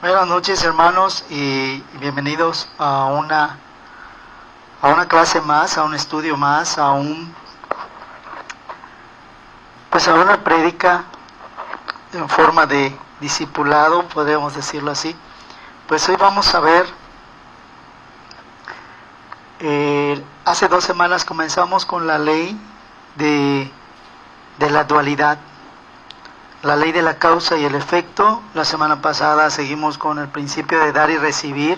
Buenas noches, hermanos, y bienvenidos a una clase más, a un estudio más, a una prédica en forma de discipulado, podríamos decirlo así. Pues hoy vamos a ver, hace 2 semanas comenzamos con la ley de la dualidad, la ley de la causa y el efecto. La semana pasada seguimos con el principio de dar y recibir.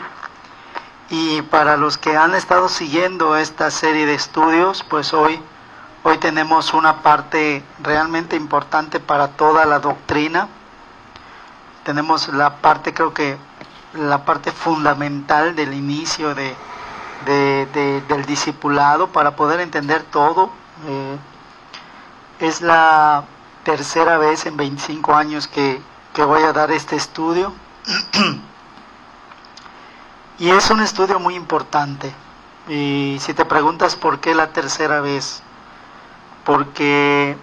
Y para los que han estado siguiendo esta serie de estudios, pues hoy tenemos una parte realmente importante para toda la doctrina. Tenemos la parte, creo que la parte fundamental del inicio del discipulado para poder entender todo. Es la tercera vez en 25 años que voy a dar este estudio. Y es un estudio muy importante. Y si te preguntas por qué la tercera vez, porque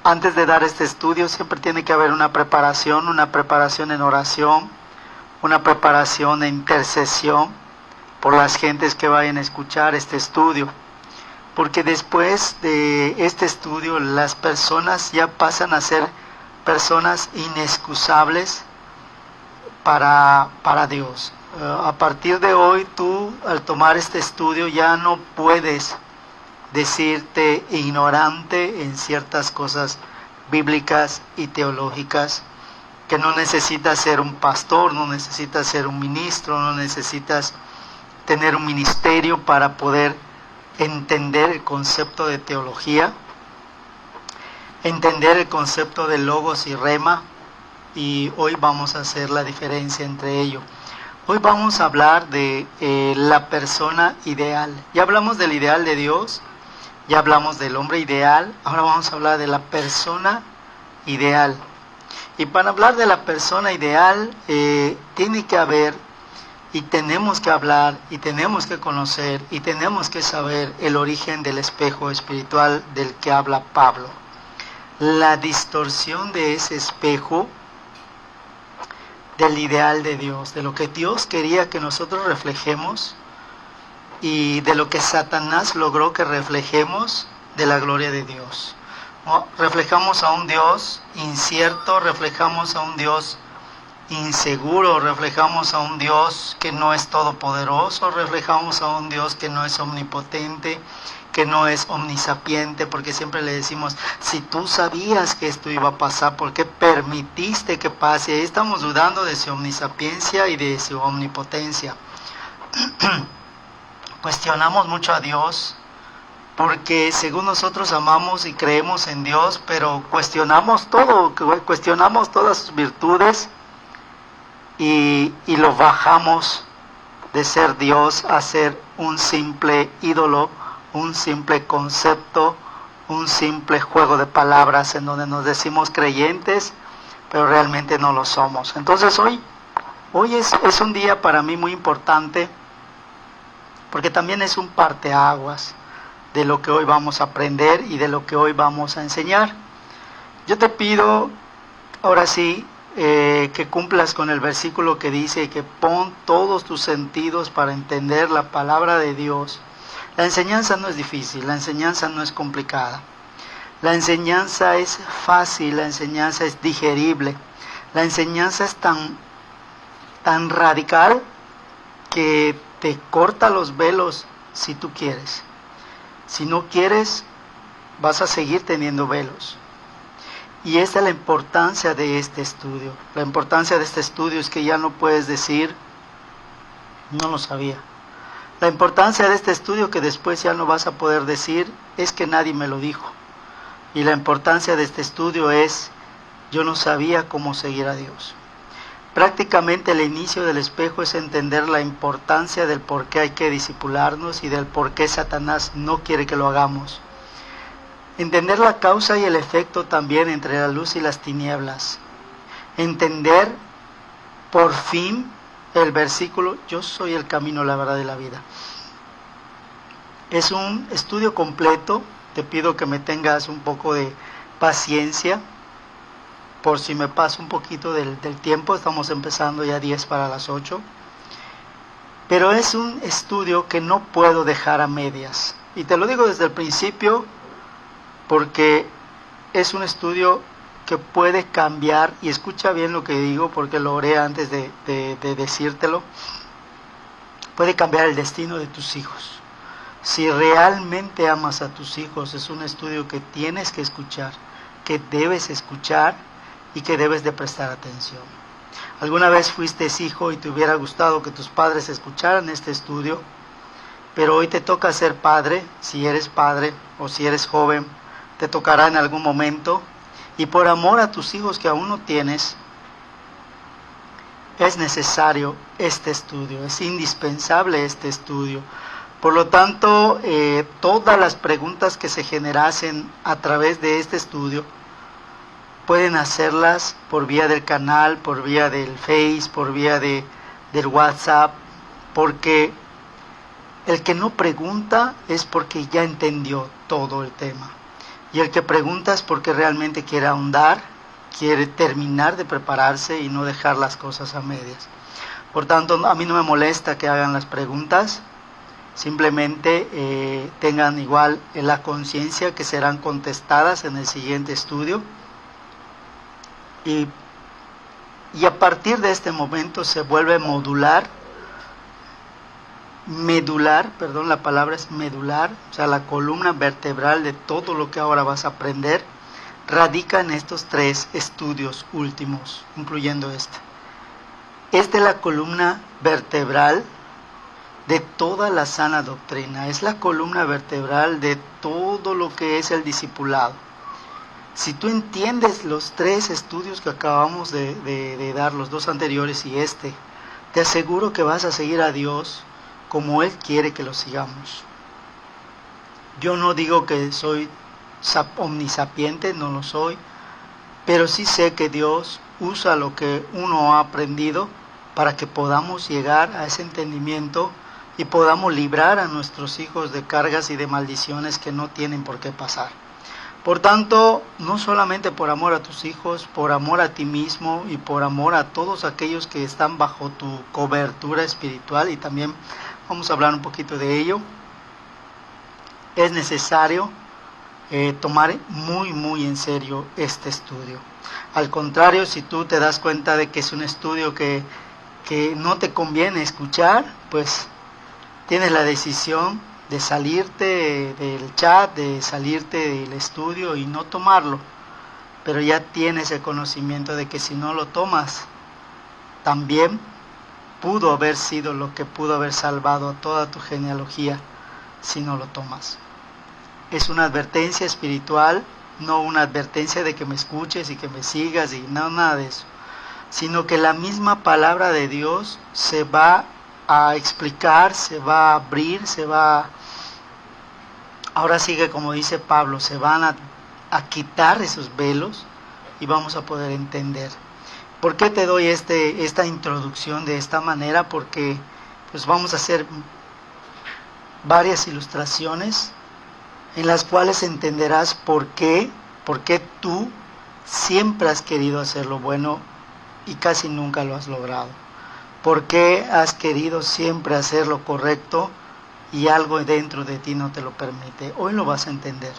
antes de dar este estudio siempre tiene que haber una preparación en oración, una preparación de intercesión por las gentes que vayan a escuchar este estudio. Porque después de este estudio las personas ya pasan a ser personas inexcusables para Dios. A partir de hoy tú, al tomar este estudio, ya no puedes decirte ignorante en ciertas cosas bíblicas y teológicas, que no necesitas ser un pastor, no necesitas ser un ministro, no necesitas tener un ministerio para poder entender el concepto de teología, entender el concepto de logos y rema. Y hoy vamos a hacer la diferencia entre ello. Hoy vamos a hablar de la persona ideal. Ya hablamos del ideal de Dios, ya hablamos del hombre ideal, ahora vamos a hablar de la persona ideal. Y para hablar de la persona ideal, tiene que haber, y tenemos que hablar, y tenemos que conocer, y tenemos que saber el origen del espejo espiritual del que habla Pablo. La distorsión de ese espejo del ideal de Dios, de lo que Dios quería que nosotros reflejemos y de lo que Satanás logró que reflejemos de la gloria de Dios. Reflejamos a un Dios incierto, reflejamos a un Dios inseguro, reflejamos a un Dios que no es todopoderoso, reflejamos a un Dios que no es omnipotente, que no es omnisapiente, porque siempre le decimos, si tú sabías que esto iba a pasar, ¿por qué permitiste que pase? Ahí estamos dudando de su omnisapiencia y de su omnipotencia. Cuestionamos mucho a Dios, porque según nosotros amamos y creemos en Dios, pero cuestionamos todo, cuestionamos todas sus virtudes y lo bajamos de ser Dios a ser un simple ídolo, un simple concepto, un simple juego de palabras en donde nos decimos creyentes, pero realmente no lo somos. Entonces hoy es un día para mí muy importante, porque también es un parteaguas de lo que hoy vamos a aprender y de lo que hoy vamos a enseñar. Yo te pido, ahora sí, que cumplas con el versículo que dice que pon todos tus sentidos para entender la palabra de Dios. La enseñanza no es difícil, la enseñanza no es complicada. La enseñanza es fácil, la enseñanza es digerible. La enseñanza es tan radical que te corta los velos si tú quieres. Si no quieres, vas a seguir teniendo velos. Y esa es la importancia de este estudio. La importancia de este estudio es que ya no puedes decir, no lo sabía. La importancia de este estudio que después ya no vas a poder decir es que nadie me lo dijo. Y la importancia de este estudio es, yo no sabía cómo seguir a Dios. Prácticamente el inicio del espejo es entender la importancia del por qué hay que discipularnos y del por qué Satanás no quiere que lo hagamos. Entender la causa y el efecto también entre la luz y las tinieblas. Entender por fin el versículo, yo soy el camino, la verdad y la vida. Es un estudio completo, te pido que me tengas un poco de paciencia, por si me paso un poquito del tiempo, estamos empezando ya 10 para las 8. Pero es un estudio que no puedo dejar a medias. Y te lo digo desde el principio porque es un estudio que puede cambiar, y escucha bien lo que digo porque lo oré antes de decírtelo, puede cambiar el destino de tus hijos. Si realmente amas a tus hijos, es un estudio que tienes que escuchar, que debes escuchar y que debes de prestar atención. ¿Alguna vez fuiste hijo y te hubiera gustado que tus padres escucharan este estudio? Pero hoy te toca ser padre, si eres padre o si eres joven, te tocará en algún momento. Y por amor a tus hijos que aún no tienes, es necesario este estudio, es indispensable este estudio. Por lo tanto, todas las preguntas que se generasen a través de este estudio, pueden hacerlas por vía del canal, por vía del Face, por vía del WhatsApp, porque el que no pregunta es porque ya entendió todo el tema. Y el que pregunta es porque realmente quiere ahondar, quiere terminar de prepararse y no dejar las cosas a medias. Por tanto, a mí no me molesta que hagan las preguntas, simplemente tengan igual la conciencia que serán contestadas en el siguiente estudio. Y a partir de este momento se vuelve medular, la palabra es medular, o sea, la columna vertebral de todo lo que ahora vas a aprender, radica en estos 3 estudios últimos, incluyendo este. Esta es la columna vertebral de toda la sana doctrina, es la columna vertebral de todo lo que es el discipulado. Si tú entiendes los 3 estudios que acabamos de dar, los 2 anteriores y este, te aseguro que vas a seguir a Dios como Él quiere que lo sigamos. Yo no digo que soy omnisapiente, no lo soy, pero sí sé que Dios usa lo que uno ha aprendido para que podamos llegar a ese entendimiento y podamos librar a nuestros hijos de cargas y de maldiciones que no tienen por qué pasar. Por tanto, no solamente por amor a tus hijos, por amor a ti mismo y por amor a todos aquellos que están bajo tu cobertura espiritual, y también vamos a hablar un poquito de ello, es necesario tomar muy en serio este estudio. Al contrario, si tú te das cuenta de que es un estudio que no te conviene escuchar, pues tienes la decisión de salirte del chat, de salirte del estudio y no tomarlo. Pero ya tienes el conocimiento de que si no lo tomas, también pudo haber sido lo que pudo haber salvado a toda tu genealogía si no lo tomas. Es una advertencia espiritual, no una advertencia de que me escuches y que me sigas y no, nada de eso, sino que la misma palabra de Dios se va a explicar, se va a abrir, ahora sigue como dice Pablo, se van a quitar esos velos y vamos a poder entender. ¿Por qué te doy esta introducción de esta manera? Porque pues vamos a hacer varias ilustraciones en las cuales entenderás por qué tú siempre has querido hacer lo bueno y casi nunca lo has logrado. ¿Por qué has querido siempre hacer lo correcto y algo dentro de ti no te lo permite? Hoy lo vas a entender.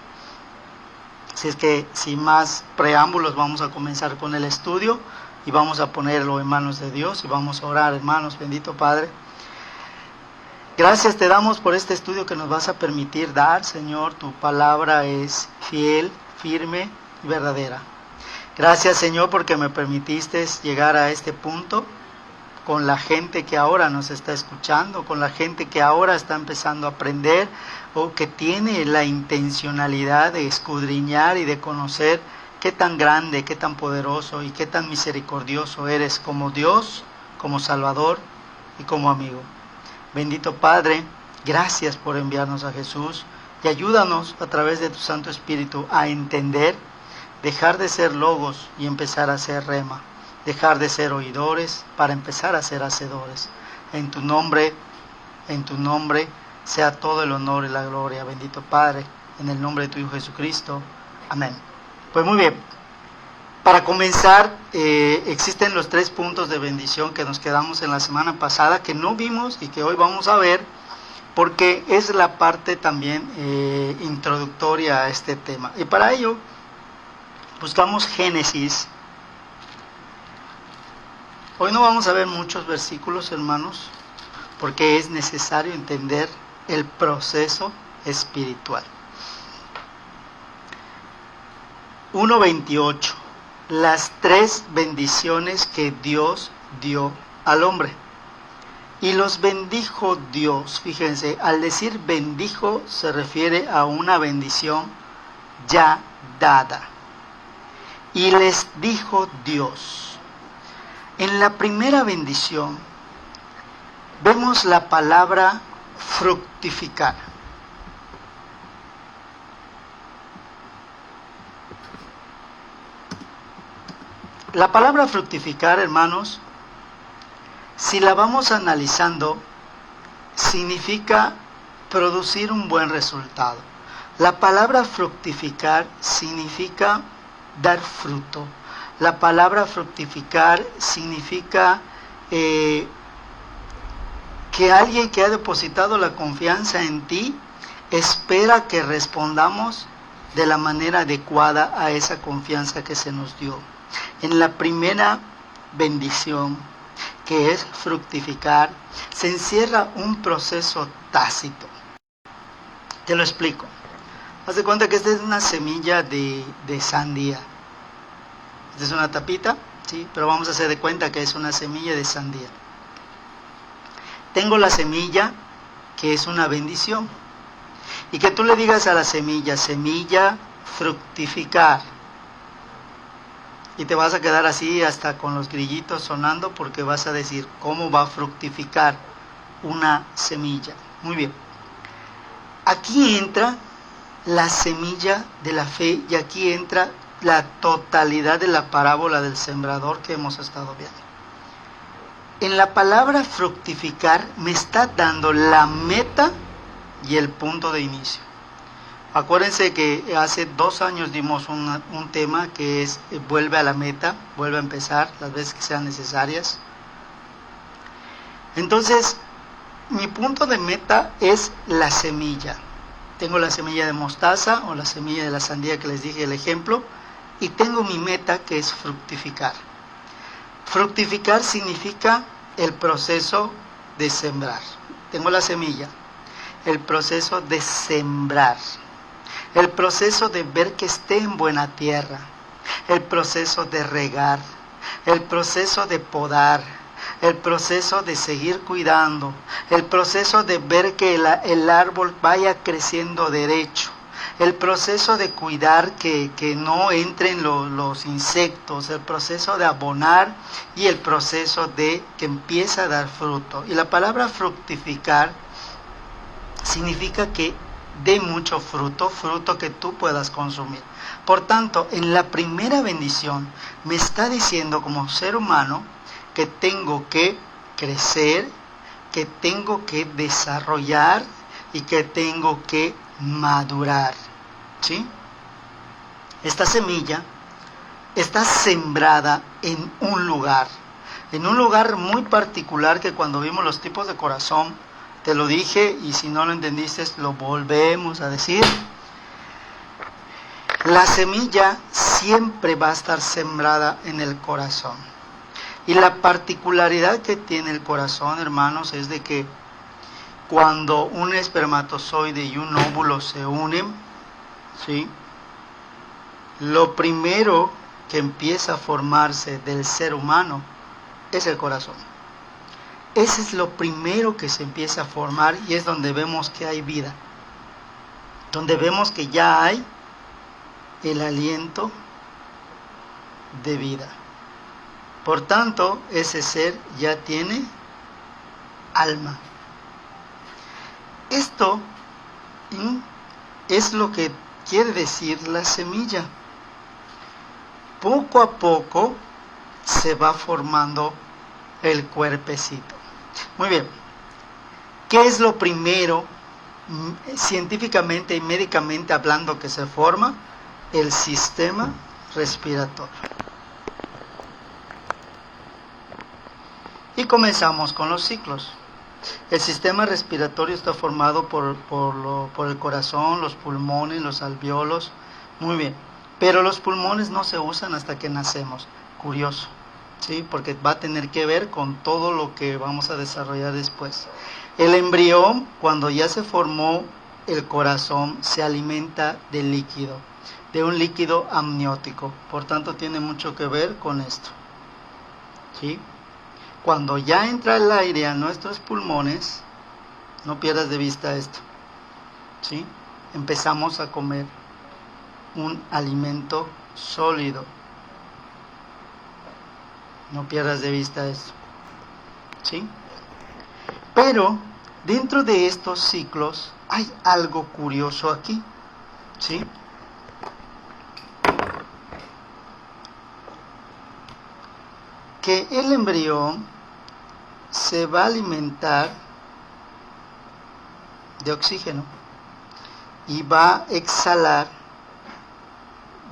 Así es que sin más preámbulos vamos a comenzar con el estudio y vamos a ponerlo en manos de Dios y vamos a orar, hermanos. Bendito Padre, gracias te damos por este estudio que nos vas a permitir dar, Señor. Tu palabra es fiel, firme y verdadera. Gracias, Señor, porque me permitiste llegar a este punto con la gente que ahora nos está escuchando, con la gente que ahora está empezando a aprender o que tiene la intencionalidad de escudriñar y de conocer qué tan grande, qué tan poderoso y qué tan misericordioso eres como Dios, como Salvador y como amigo. Bendito Padre, gracias por enviarnos a Jesús y ayúdanos a través de tu Santo Espíritu a entender, dejar de ser logos y empezar a ser rema. Dejar de ser oidores para empezar a ser hacedores. En tu nombre sea todo el honor y la gloria, bendito Padre, en el nombre de tu Hijo Jesucristo. Amén. Pues muy bien, Para comenzar, existen los 3 puntos de bendición que nos quedamos en la semana pasada, que no vimos y que hoy vamos a ver, porque es la parte también introductoria a este tema. Y para ello, buscamos Génesis. Hoy no vamos a ver muchos versículos, hermanos, porque es necesario entender el proceso espiritual. 1:28. Las 3 bendiciones que Dios dio al hombre. Y los bendijo Dios. Fíjense, al decir bendijo se refiere a una bendición ya dada. Y les dijo Dios. En la primera bendición vemos la palabra fructificar. La palabra fructificar, hermanos, si la vamos analizando, significa producir un buen resultado. La palabra fructificar significa dar fruto. La palabra fructificar significa que alguien que ha depositado la confianza en ti espera que respondamos de la manera adecuada a esa confianza que se nos dio. En la primera bendición, que es fructificar, se encierra un proceso tácito. Te lo explico. Haz de cuenta que esta es una semilla de sandía. Esta es una tapita, ¿sí? Pero vamos a hacer de cuenta que es una semilla de sandía. Tengo la semilla, que es una bendición. Y que tú le digas a la semilla, semilla, fructificar. Y te vas a quedar así hasta con los grillitos sonando, porque vas a decir cómo va a fructificar una semilla. Muy bien. Aquí entra la semilla de la fe y aquí entra la totalidad de la parábola del sembrador que hemos estado viendo. En la palabra fructificar me está dando la meta y el punto de inicio. Acuérdense que hace 2 años dimos un tema que es vuelve a la meta, vuelve a empezar las veces que sean necesarias. Entonces, mi punto de meta es la semilla. Tengo la semilla de mostaza o la semilla de la sandía que les dije el ejemplo, y tengo mi meta que es fructificar. Fructificar significa el proceso de sembrar. Tengo la semilla, el proceso de sembrar. El proceso de ver que esté en buena tierra, el proceso de regar, el proceso de podar, el proceso de seguir cuidando, el proceso de ver que el árbol vaya creciendo derecho, el proceso de cuidar que no entren los insectos, el proceso de abonar y el proceso de que empiece a dar fruto. Y la palabra fructificar significa que dé mucho fruto, fruto que tú puedas consumir. Por tanto, en la primera bendición me está diciendo como ser humano que tengo que crecer, que tengo que desarrollar y que tengo que madurar. ¿Sí? Esta semilla está sembrada en un lugar muy particular que cuando vimos los tipos de corazón, te lo dije y si no lo entendiste lo volvemos a decir. La semilla siempre va a estar sembrada en el corazón. Y la particularidad que tiene el corazón, hermanos, es de que cuando un espermatozoide y un óvulo se unen, ¿sí? Lo primero que empieza a formarse del ser humano es el corazón. Ese es lo primero que se empieza a formar y es donde vemos que hay vida. Donde vemos que ya hay el aliento de vida. Por tanto, ese ser ya tiene alma. Esto es lo que quiere decir la semilla. Poco a poco se va formando el cuerpecito. Muy bien. ¿Qué es lo primero, científicamente y médicamente hablando, que se forma? El sistema respiratorio. Y comenzamos con los ciclos. El sistema respiratorio está formado por el corazón, los pulmones, los alvéolos. Muy bien. Pero los pulmones no se usan hasta que nacemos. Curioso. ¿Sí? Porque va a tener que ver con todo lo que vamos a desarrollar después. El embrión, cuando ya se formó el corazón, se alimenta de líquido, de un líquido amniótico. Por tanto, tiene mucho que ver con esto. ¿Sí? Cuando ya entra el aire a nuestros pulmones, no pierdas de vista esto, ¿sí? Empezamos a comer un alimento sólido. No pierdas de vista esto, ¿sí? Pero dentro de estos ciclos hay algo curioso aquí, ¿sí? Que el embrión se va a alimentar de oxígeno y va a exhalar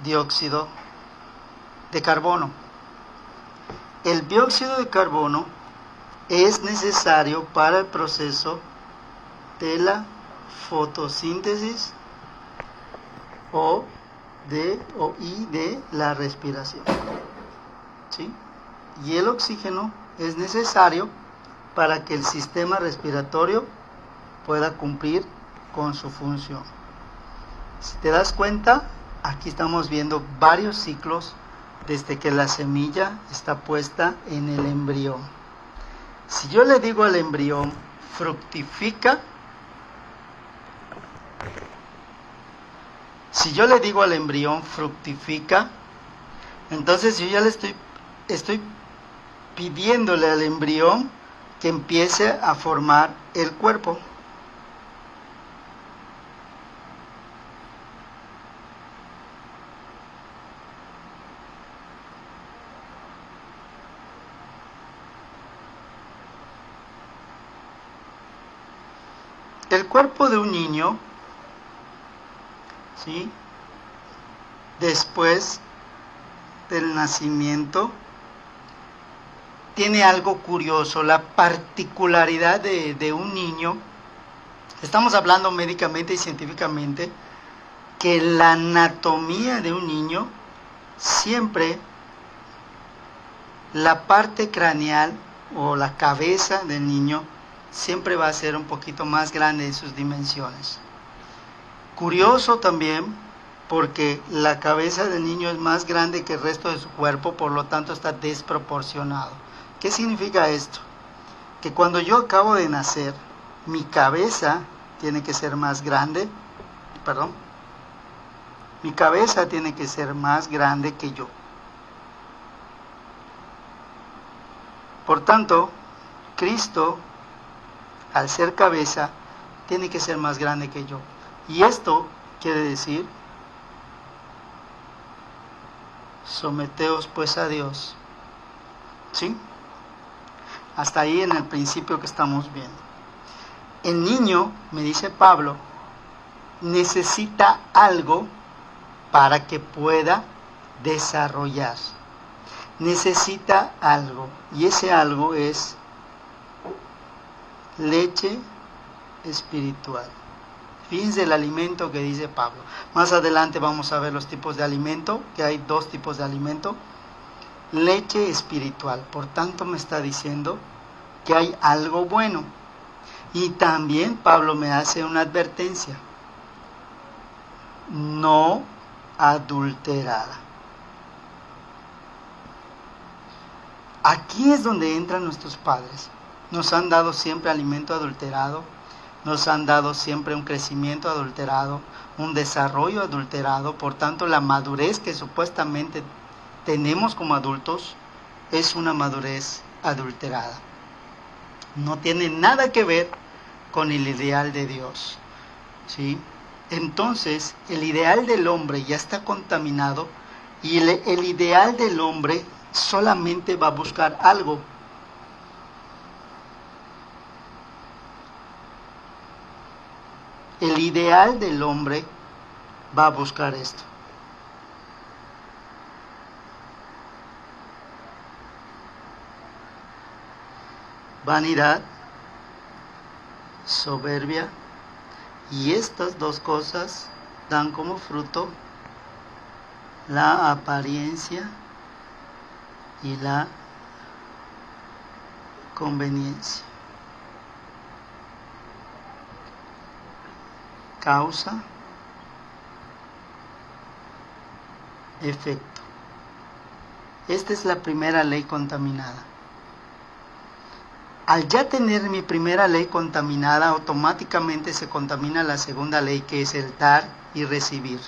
dióxido de carbono. El dióxido de carbono es necesario para el proceso de la fotosíntesis y de la respiración, ¿sí? Y el oxígeno es necesario para que el sistema respiratorio pueda cumplir con su función. Si te das cuenta, aquí estamos viendo varios ciclos desde que la semilla está puesta en el embrión. Si yo le digo al embrión fructifica, entonces yo ya le estoy pidiéndole al embrión que empiece a formar el cuerpo. El cuerpo de un niño, ¿sí?, después del nacimiento, tiene algo curioso. La particularidad de un niño, estamos hablando médicamente y científicamente, que la anatomía de un niño, siempre la parte craneal o la cabeza del niño siempre va a ser un poquito más grande en sus dimensiones. Curioso también, porque la cabeza del niño es más grande que el resto de su cuerpo, por lo tanto está desproporcionado. ¿Qué significa esto? Que cuando yo acabo de nacer, mi cabeza tiene que ser más grande, mi cabeza tiene que ser más grande que yo. Por tanto, Cristo, al ser cabeza, tiene que ser más grande que yo. Y esto quiere decir, someteos pues a Dios. ¿Sí? Hasta ahí en el principio que estamos viendo. El niño, me dice Pablo, necesita algo para que pueda desarrollar. Necesita algo, y ese algo es leche espiritual. Fíjense el alimento que dice Pablo. Más adelante vamos a ver los tipos de alimento, que hay 2 tipos de alimento. Leche espiritual, por tanto me está diciendo que hay algo bueno. Y también Pablo me hace una advertencia: no adulterada. Aquí es donde entran nuestros padres. Nos han dado siempre alimento adulterado, nos han dado siempre un crecimiento adulterado, un desarrollo adulterado. Por tanto, la madurez que supuestamente tenemos como adultos es una madurez adulterada. No tiene nada que ver con el ideal de Dios, ¿sí? Entonces, el ideal del hombre ya está contaminado, y el ideal del hombre solamente va a buscar algo. El ideal del hombre va a buscar esto. vanidad, soberbia, y estas dos cosas dan como fruto la apariencia y la conveniencia. Causa, efecto. Esta es la primera ley contaminada. Al ya tener mi primera ley contaminada, automáticamente se contamina la segunda ley, que es el dar y recibir.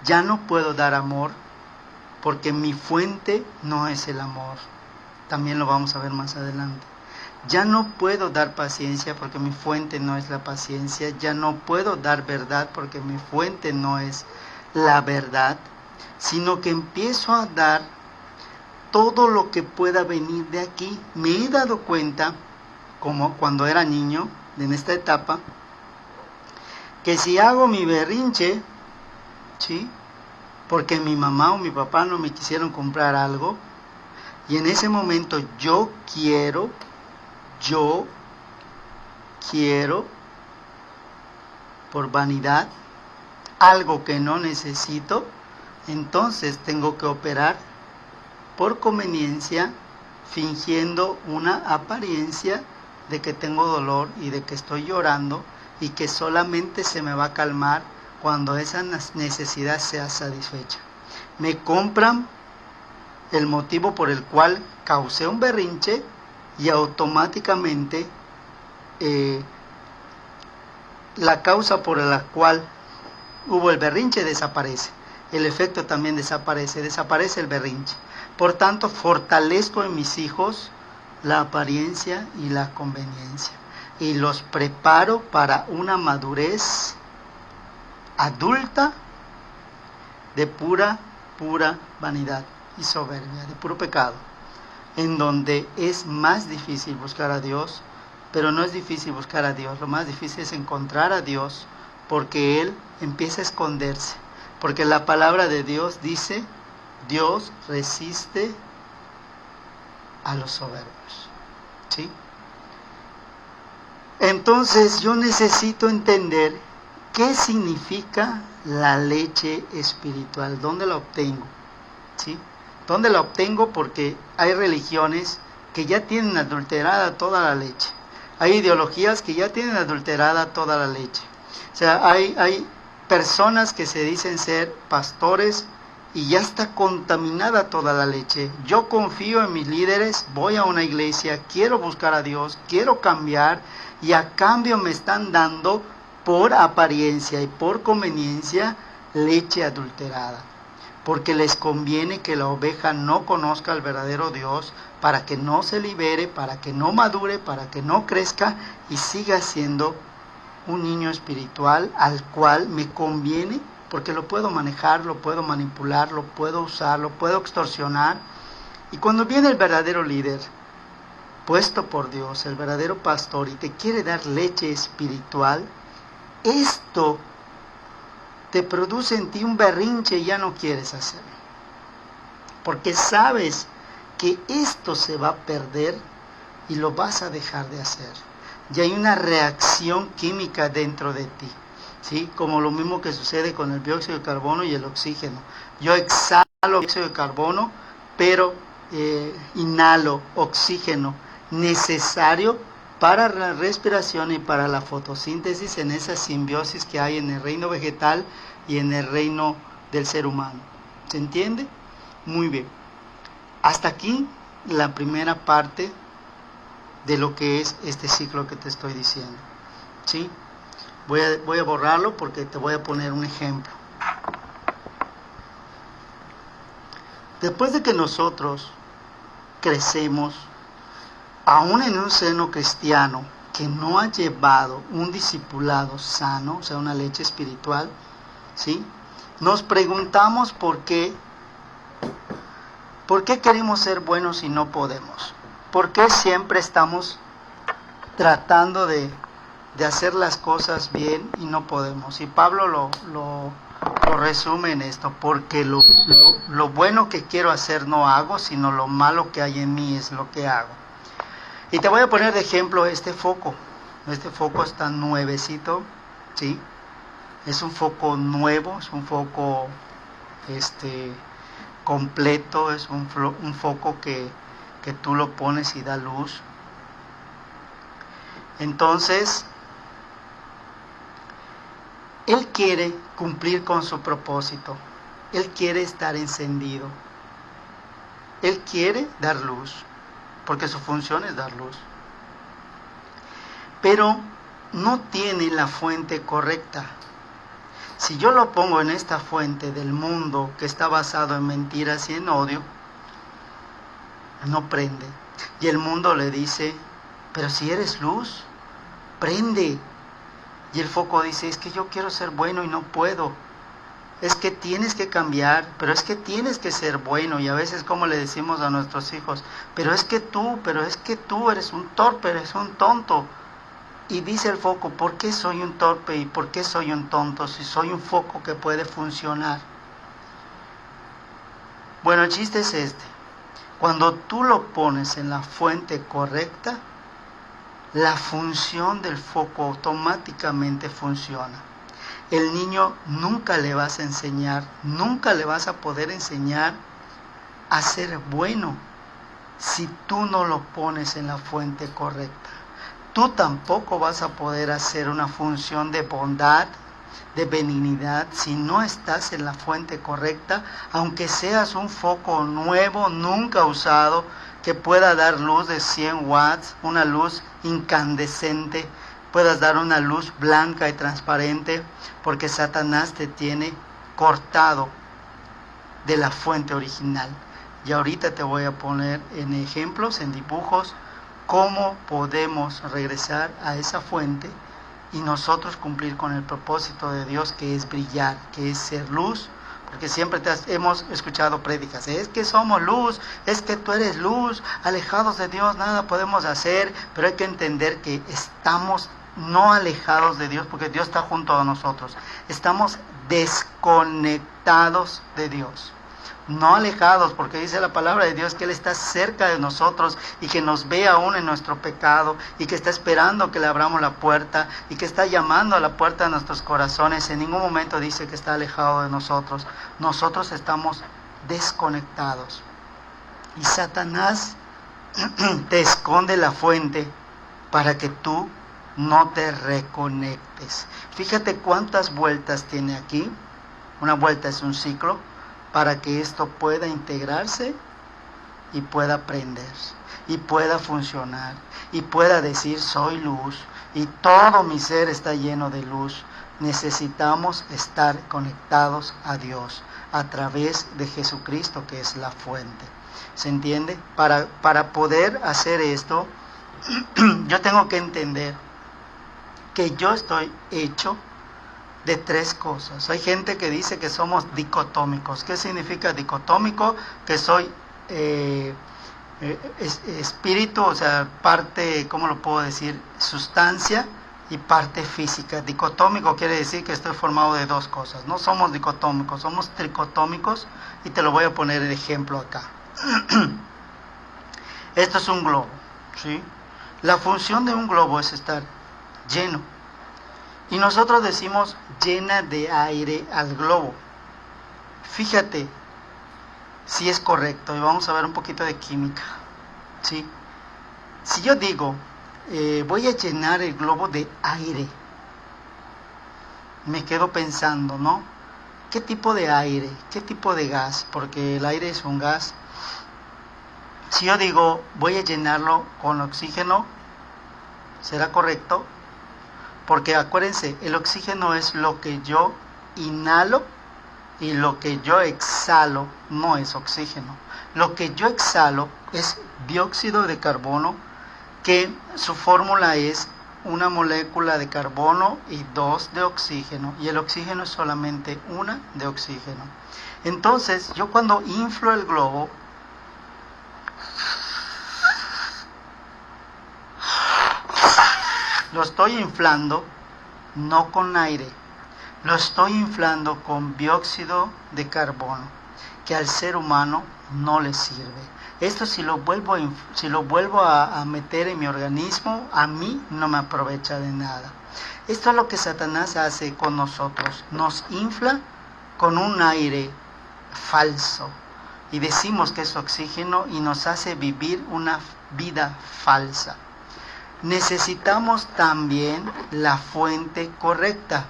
Ya no puedo dar amor porque mi fuente no es el amor. También lo vamos a ver más adelante. Ya no puedo dar paciencia porque mi fuente no es la paciencia. Ya no puedo dar verdad porque mi fuente no es la verdad, sino que empiezo a dar todo lo que pueda venir de aquí. Me he dado cuenta, como cuando era niño, en esta etapa, que si hago mi berrinche, ¿sí?, porque mi mamá o mi papá no me quisieron comprar algo, y en ese momento yo quiero, por vanidad, algo que no necesito, entonces tengo que operar por conveniencia, fingiendo una apariencia de que tengo dolor y de que estoy llorando, y que solamente se me va a calmar cuando esa necesidad sea satisfecha. Me compran el motivo por el cual causé un berrinche y automáticamente la causa por la cual hubo el berrinche desaparece. El efecto también desaparece el berrinche. Por tanto, fortalezco en mis hijos la apariencia y la conveniencia, y los preparo para una madurez adulta de pura vanidad y soberbia, de puro pecado, en donde es más difícil buscar a Dios. Pero no es difícil buscar a Dios, lo más difícil es encontrar a Dios, porque Él empieza a esconderse, porque la palabra de Dios dice: Dios resiste a los soberbios, ¿sí? Entonces yo necesito entender qué significa la leche espiritual, dónde la obtengo, ¿sí? ¿Dónde la obtengo? Porque hay religiones que ya tienen adulterada toda la leche. Hay ideologías que ya tienen adulterada toda la leche. O sea, hay personas que se dicen ser pastores y ya está contaminada toda la leche. Yo confío en mis líderes, voy a una iglesia, quiero buscar a Dios, quiero cambiar, y a cambio me están dando, por apariencia y por conveniencia, leche adulterada. Porque les conviene que la oveja no conozca al verdadero Dios, para que no se libere, para que no madure, para que no crezca y siga siendo un niño espiritual al cual me conviene, porque lo puedo manejar, lo puedo manipular, lo puedo usar, lo puedo extorsionar. Y cuando viene el verdadero líder, puesto por Dios, el verdadero pastor, y te quiere dar leche espiritual, esto te produce en ti un berrinche y ya no quieres hacerlo, porque sabes que esto se va a perder y lo vas a dejar de hacer. Y hay una reacción química dentro de ti, ¿sí? Como lo mismo que sucede con el dióxido de carbono y el oxígeno. Yo exhalo dióxido de carbono, pero inhalo oxígeno, necesario para la respiración y para la fotosíntesis, en esa simbiosis que hay en el reino vegetal y en el reino del ser humano. ¿Se entiende? Muy bien. Hasta aquí la primera parte de lo que es este ciclo que te estoy diciendo, ¿sí? Voy a borrarlo porque te voy a poner un ejemplo. Después de que nosotros crecemos, aún en un seno cristiano que no ha llevado un discipulado sano, o sea, una leche espiritual, ¿sí?, nos preguntamos por qué queremos ser buenos y no podemos. ¿Por qué siempre estamos tratando de hacer las cosas bien y no podemos? Y Pablo lo resume en esto: porque lo bueno que quiero hacer no hago, sino lo malo que hay en mí es lo que hago. Y te voy a poner de ejemplo este foco. Este foco está nuevecito, ¿sí? Es un foco nuevo, es un foco completo, es un foco que tú lo pones y da luz. Entonces, Él quiere cumplir con su propósito. Él quiere estar encendido. Él quiere dar luz, porque su función es dar luz. Pero no tiene la fuente correcta. Si yo lo pongo en esta fuente del mundo que está basado en mentiras y en odio, no prende. Y el mundo le dice, pero si eres luz, prende. Y el foco dice, es que yo quiero ser bueno y no puedo. Es que tienes que cambiar, pero es que tienes que ser bueno. Y a veces como le decimos a nuestros hijos, pero es que tú eres un torpe, eres un tonto. Y dice el foco, ¿por qué soy un torpe y por qué soy un tonto si soy un foco que puede funcionar? Bueno, el chiste es este. Cuando tú lo pones en la fuente correcta, la función del foco automáticamente funciona. El niño nunca le vas a enseñar, nunca le vas a poder enseñar a ser bueno si tú no lo pones en la fuente correcta. Tú tampoco vas a poder hacer una función de bondad, de benignidad, si no estás en la fuente correcta, aunque seas un foco nuevo, nunca usado, que pueda dar luz de 100 watts, una luz incandescente, puedas dar una luz blanca y transparente, porque Satanás te tiene cortado de la fuente original. Y ahorita te voy a poner en ejemplos, en dibujos, cómo podemos regresar a esa fuente y nosotros cumplir con el propósito de Dios, que es brillar, que es ser luz. Porque siempre hemos escuchado prédicas, es que somos luz, es que tú eres luz, alejados de Dios nada podemos hacer, pero hay que entender que estamos no alejados de Dios, porque Dios está junto a nosotros, estamos desconectados de Dios. No alejados, porque dice la palabra de Dios que Él está cerca de nosotros y que nos ve aún en nuestro pecado y que está esperando que le abramos la puerta y que está llamando a la puerta de nuestros corazones. En ningún momento dice que está alejado de nosotros. Nosotros estamos desconectados. Y Satanás te esconde la fuente para que tú no te reconectes. Fíjate cuántas vueltas tiene aquí. Una vuelta es un ciclo, para que esto pueda integrarse y pueda prender, y pueda funcionar, y pueda decir soy luz, y todo mi ser está lleno de luz. Necesitamos estar conectados a Dios a través de Jesucristo, que es la fuente. ¿Se entiende? Para poder hacer esto, yo tengo que entender que yo estoy hecho de tres cosas. Hay gente que dice que somos dicotómicos. ¿Qué significa dicotómico? Que soy espíritu, o sea, parte, ¿cómo lo puedo decir? Sustancia y parte física. Dicotómico quiere decir que estoy formado de dos cosas. No somos dicotómicos, somos tricotómicos, y te lo voy a poner el ejemplo acá. Esto es un globo, ¿sí? La función de un globo es estar lleno. Y nosotros decimos llena de aire al globo. Fíjate si es correcto, y vamos a ver un poquito de química, ¿sí? Si yo digo, voy a llenar el globo de aire, me quedo pensando, ¿no? ¿Qué tipo de aire? ¿Qué tipo de gas? Porque el aire es un gas. Si yo digo, voy a llenarlo con oxígeno, ¿será correcto? Porque acuérdense, el oxígeno es lo que yo inhalo y lo que yo exhalo no es oxígeno. Lo que yo exhalo es dióxido de carbono, que su fórmula es una molécula de carbono y 2 de oxígeno, y el oxígeno es solamente una de oxígeno. Entonces, yo cuando inflo el globo, lo estoy inflando no con aire, lo estoy inflando con dióxido de carbono, que al ser humano no le sirve. Esto si lo vuelvo a meter en mi organismo, a mí no me aprovecha de nada. Esto es lo que Satanás hace con nosotros. Nos infla con un aire falso y decimos que es oxígeno y nos hace vivir una vida falsa. Necesitamos también la fuente correcta,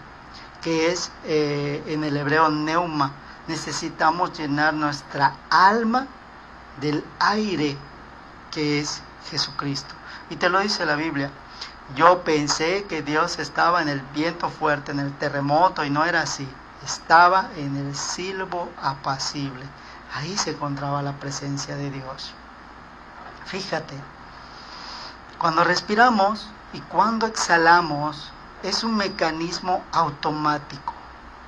que es en el hebreo neuma. Necesitamos llenar nuestra alma del aire que es Jesucristo. Y te lo dice la Biblia. Yo pensé que Dios estaba en el viento fuerte, en el terremoto, y no era así. Estaba en el silbo apacible. Ahí se encontraba la presencia de Dios. Fíjate, cuando respiramos y cuando exhalamos es un mecanismo automático.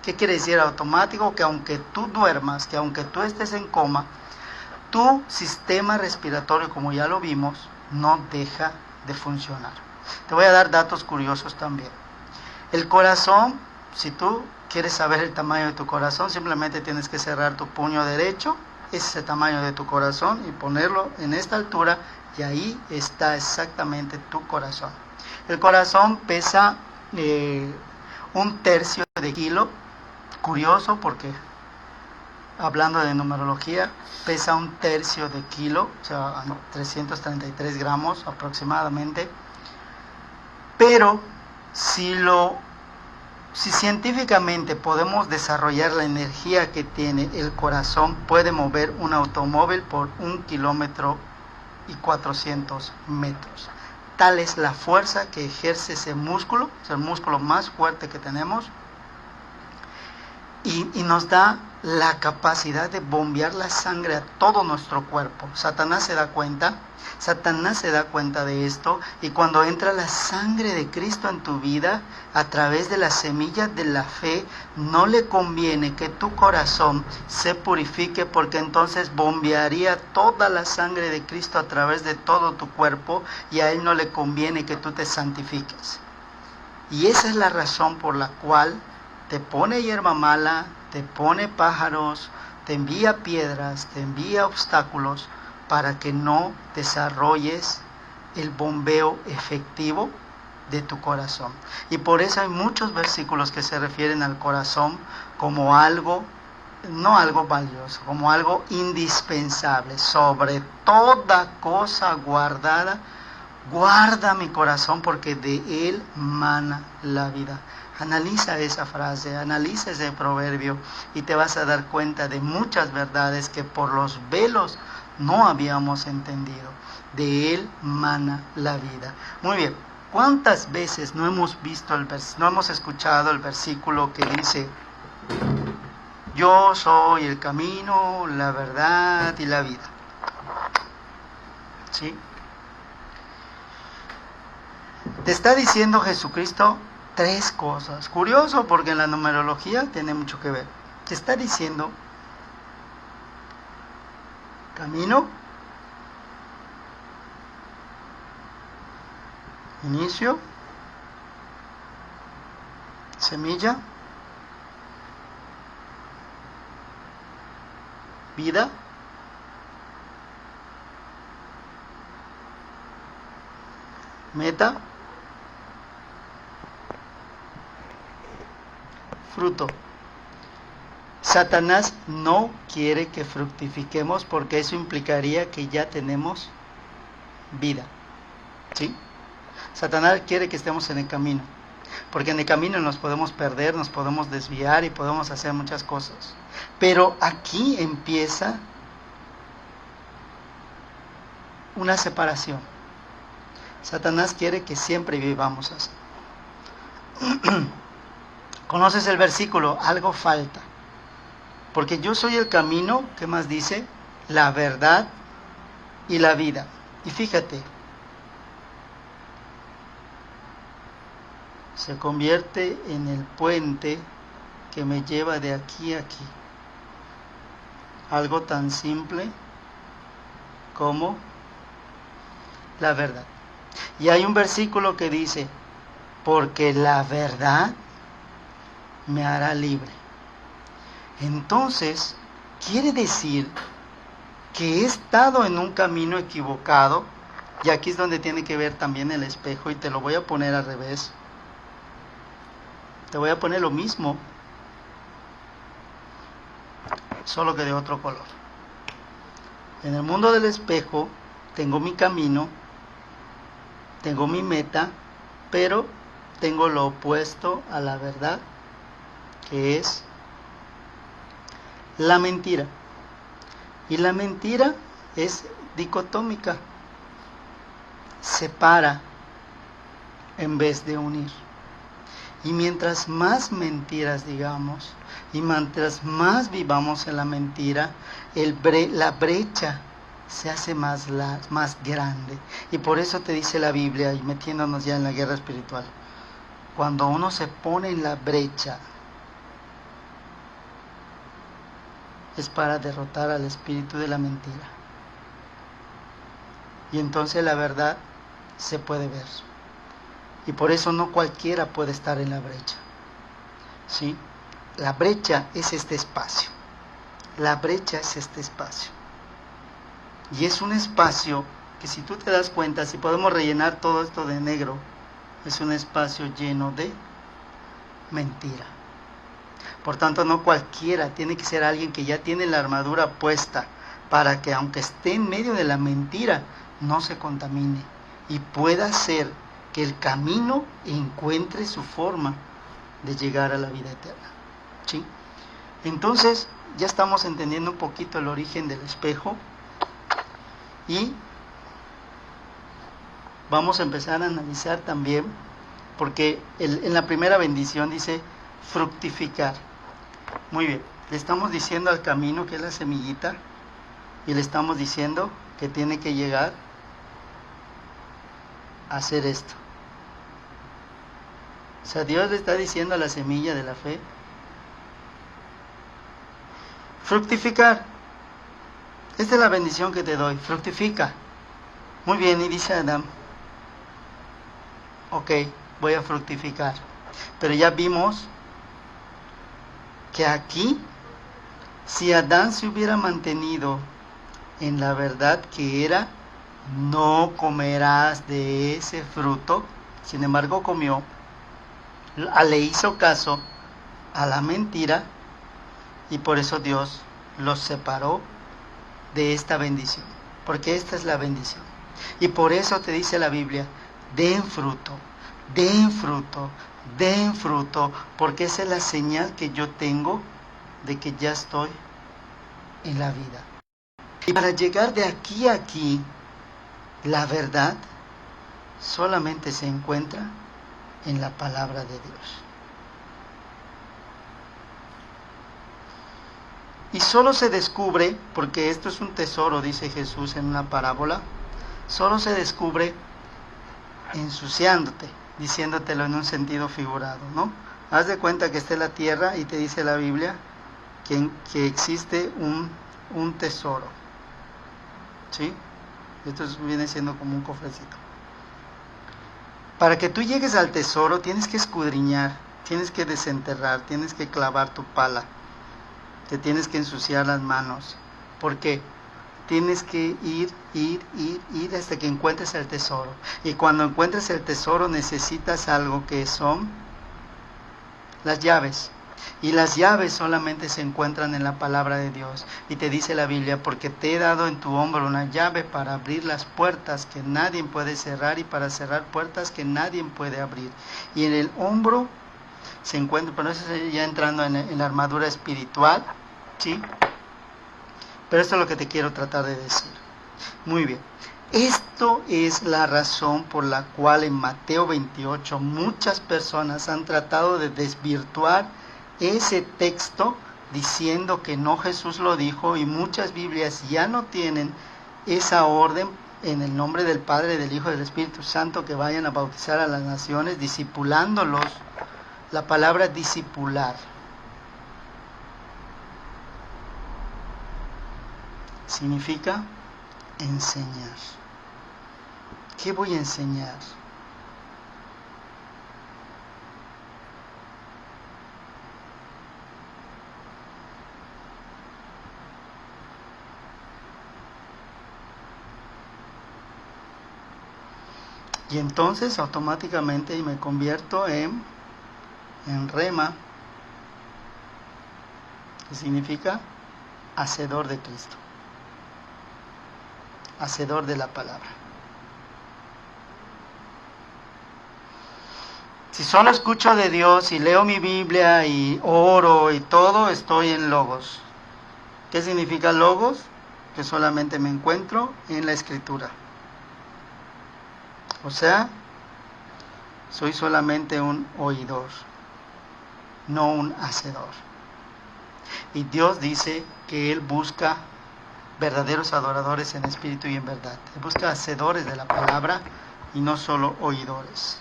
¿Qué quiere decir automático? Que aunque tú duermas, que aunque tú estés en coma, tu sistema respiratorio, como ya lo vimos, no deja de funcionar. Te voy a dar datos curiosos también. El corazón, si tú quieres saber el tamaño de tu corazón, simplemente tienes que cerrar tu puño derecho, ese es el tamaño de tu corazón, y ponerlo en esta altura, y ahí está exactamente tu corazón. El corazón pesa 1/3 de kilo, curioso porque hablando de numerología, pesa 1/3 de kilo, o sea, 333 gramos aproximadamente. Pero si científicamente podemos desarrollar la energía que tiene el corazón, puede mover un automóvil por 1 kilómetro y 400 metros. Tal es la fuerza que ejerce ese músculo, es el músculo más fuerte que tenemos, y nos da la capacidad de bombear la sangre a todo nuestro cuerpo. Satanás se da cuenta de esto, y cuando entra la sangre de Cristo en tu vida a través de la semilla de la fe, no le conviene que tu corazón se purifique, porque entonces bombearía toda la sangre de Cristo a través de todo tu cuerpo, y a él no le conviene que tú te santifiques. Y esa es la razón por la cual te pone hierba mala, te pone pájaros, te envía piedras, te envía obstáculos, para que no desarrolles el bombeo efectivo de tu corazón. Y por eso hay muchos versículos que se refieren al corazón como algo, no algo valioso, como algo indispensable. Sobre toda cosa guardada, guarda mi corazón, porque de él mana la vida. Analiza esa frase, analiza ese proverbio, y te vas a dar cuenta de muchas verdades que por los velos no habíamos entendido. De él mana la vida. Muy bien, ¿cuántas veces no hemos escuchado el versículo que dice: yo soy el camino, la verdad y la vida? ¿Sí? Te está diciendo Jesucristo 3 cosas. Curioso, porque en la numerología tiene mucho que ver. Te está diciendo camino, inicio, semilla, vida, meta, fruto. Satanás no quiere que fructifiquemos, porque eso implicaría que ya tenemos vida. ¿Sí? Satanás quiere que estemos en el camino, porque en el camino nos podemos perder, nos podemos desviar y podemos hacer muchas cosas. Pero aquí empieza una separación. Satanás quiere que siempre vivamos así. ¿Conoces el versículo? Algo falta. Porque yo soy el camino, ¿qué más dice? La verdad y la vida. Y fíjate, se convierte en el puente que me lleva de aquí a aquí. Algo tan simple como la verdad. Y hay un versículo que dice: porque la verdad me hará libre. Entonces, quiere decir que he estado en un camino equivocado, y aquí es donde tiene que ver también el espejo, y te lo voy a poner al revés. Te voy a poner lo mismo, solo que de otro color. En el mundo del espejo tengo mi camino, tengo mi meta, pero tengo lo opuesto a la verdad, que es la mentira. Y la mentira es dicotómica, separa en vez de unir. Y mientras más mentiras digamos, y mientras más vivamos en la mentira, la brecha se hace más grande. Y por eso te dice la Biblia, y metiéndonos ya en la guerra espiritual, cuando uno se pone en la brecha, es para derrotar al espíritu de la mentira. Y entonces la verdad se puede ver. Y por eso no cualquiera puede estar en la brecha. ¿Sí? La brecha es este espacio. La brecha es este espacio. Y es un espacio que, si tú te das cuenta, si podemos rellenar todo esto de negro, es un espacio lleno de mentira. Por tanto, no cualquiera, tiene que ser alguien que ya tiene la armadura puesta, para que aunque esté en medio de la mentira, no se contamine y pueda hacer que el camino encuentre su forma de llegar a la vida eterna. ¿Sí? Entonces, ya estamos entendiendo un poquito el origen del espejo, y vamos a empezar a analizar también, porque en la primera bendición dice fructificar. Muy bien, le estamos diciendo al camino, que es la semillita, y le estamos diciendo que tiene que llegar a hacer esto. O sea, Dios le está diciendo a la semilla de la fe, fructificar. Esta es la bendición que te doy, fructifica. Muy bien, y dice Adán, ok, voy a fructificar. Pero ya vimos que aquí, si Adán se hubiera mantenido en la verdad que era, no comerás de ese fruto, sin embargo comió, le hizo caso a la mentira, y por eso Dios los separó de esta bendición, porque esta es la bendición. Y por eso te dice la Biblia, den fruto, den fruto, den fruto, porque esa es la señal que yo tengo de que ya estoy en la vida. Y para llegar de aquí a aquí, la verdad solamente se encuentra en la palabra de Dios. Y solo se descubre, porque esto es un tesoro, dice Jesús en una parábola, solo se descubre ensuciándote, diciéndotelo en un sentido figurado, ¿no? Haz de cuenta que está en la tierra y te dice la Biblia que existe un tesoro, ¿sí? Esto viene siendo como un cofrecito. Para que tú llegues al tesoro tienes que escudriñar, tienes que desenterrar, tienes que clavar tu pala, te tienes que ensuciar las manos, porque tienes que ir hasta que encuentres el tesoro. Y cuando encuentres el tesoro necesitas algo, que son las llaves. Y las llaves solamente se encuentran en la palabra de Dios. Y te dice la Biblia, porque te he dado en tu hombro una llave para abrir las puertas que nadie puede cerrar, y para cerrar puertas que nadie puede abrir. Y en el hombro se encuentra, pero eso ya entrando en la armadura espiritual, ¿sí? Pero esto es lo que te quiero tratar de decir. Muy bien. Esto es la razón por la cual en Mateo 28 muchas personas han tratado de desvirtuar ese texto diciendo que no Jesús lo dijo, y muchas Biblias ya no tienen esa orden en el nombre del Padre, del Hijo y del Espíritu Santo, que vayan a bautizar a las naciones, discipulándolos. La palabra discipular significa enseñar. ¿Qué voy a enseñar? Y entonces automáticamente me convierto en rema, que significa hacedor de Cristo, hacedor de la palabra. Si solo escucho de Dios y leo mi Biblia y oro y todo, estoy en logos. ¿Qué significa logos? Que solamente me encuentro en la Escritura. O sea, soy solamente un oidor, no un hacedor. Y Dios dice que Él busca verdaderos adoradores en espíritu y en verdad. Él busca hacedores de la palabra y no solo oidores.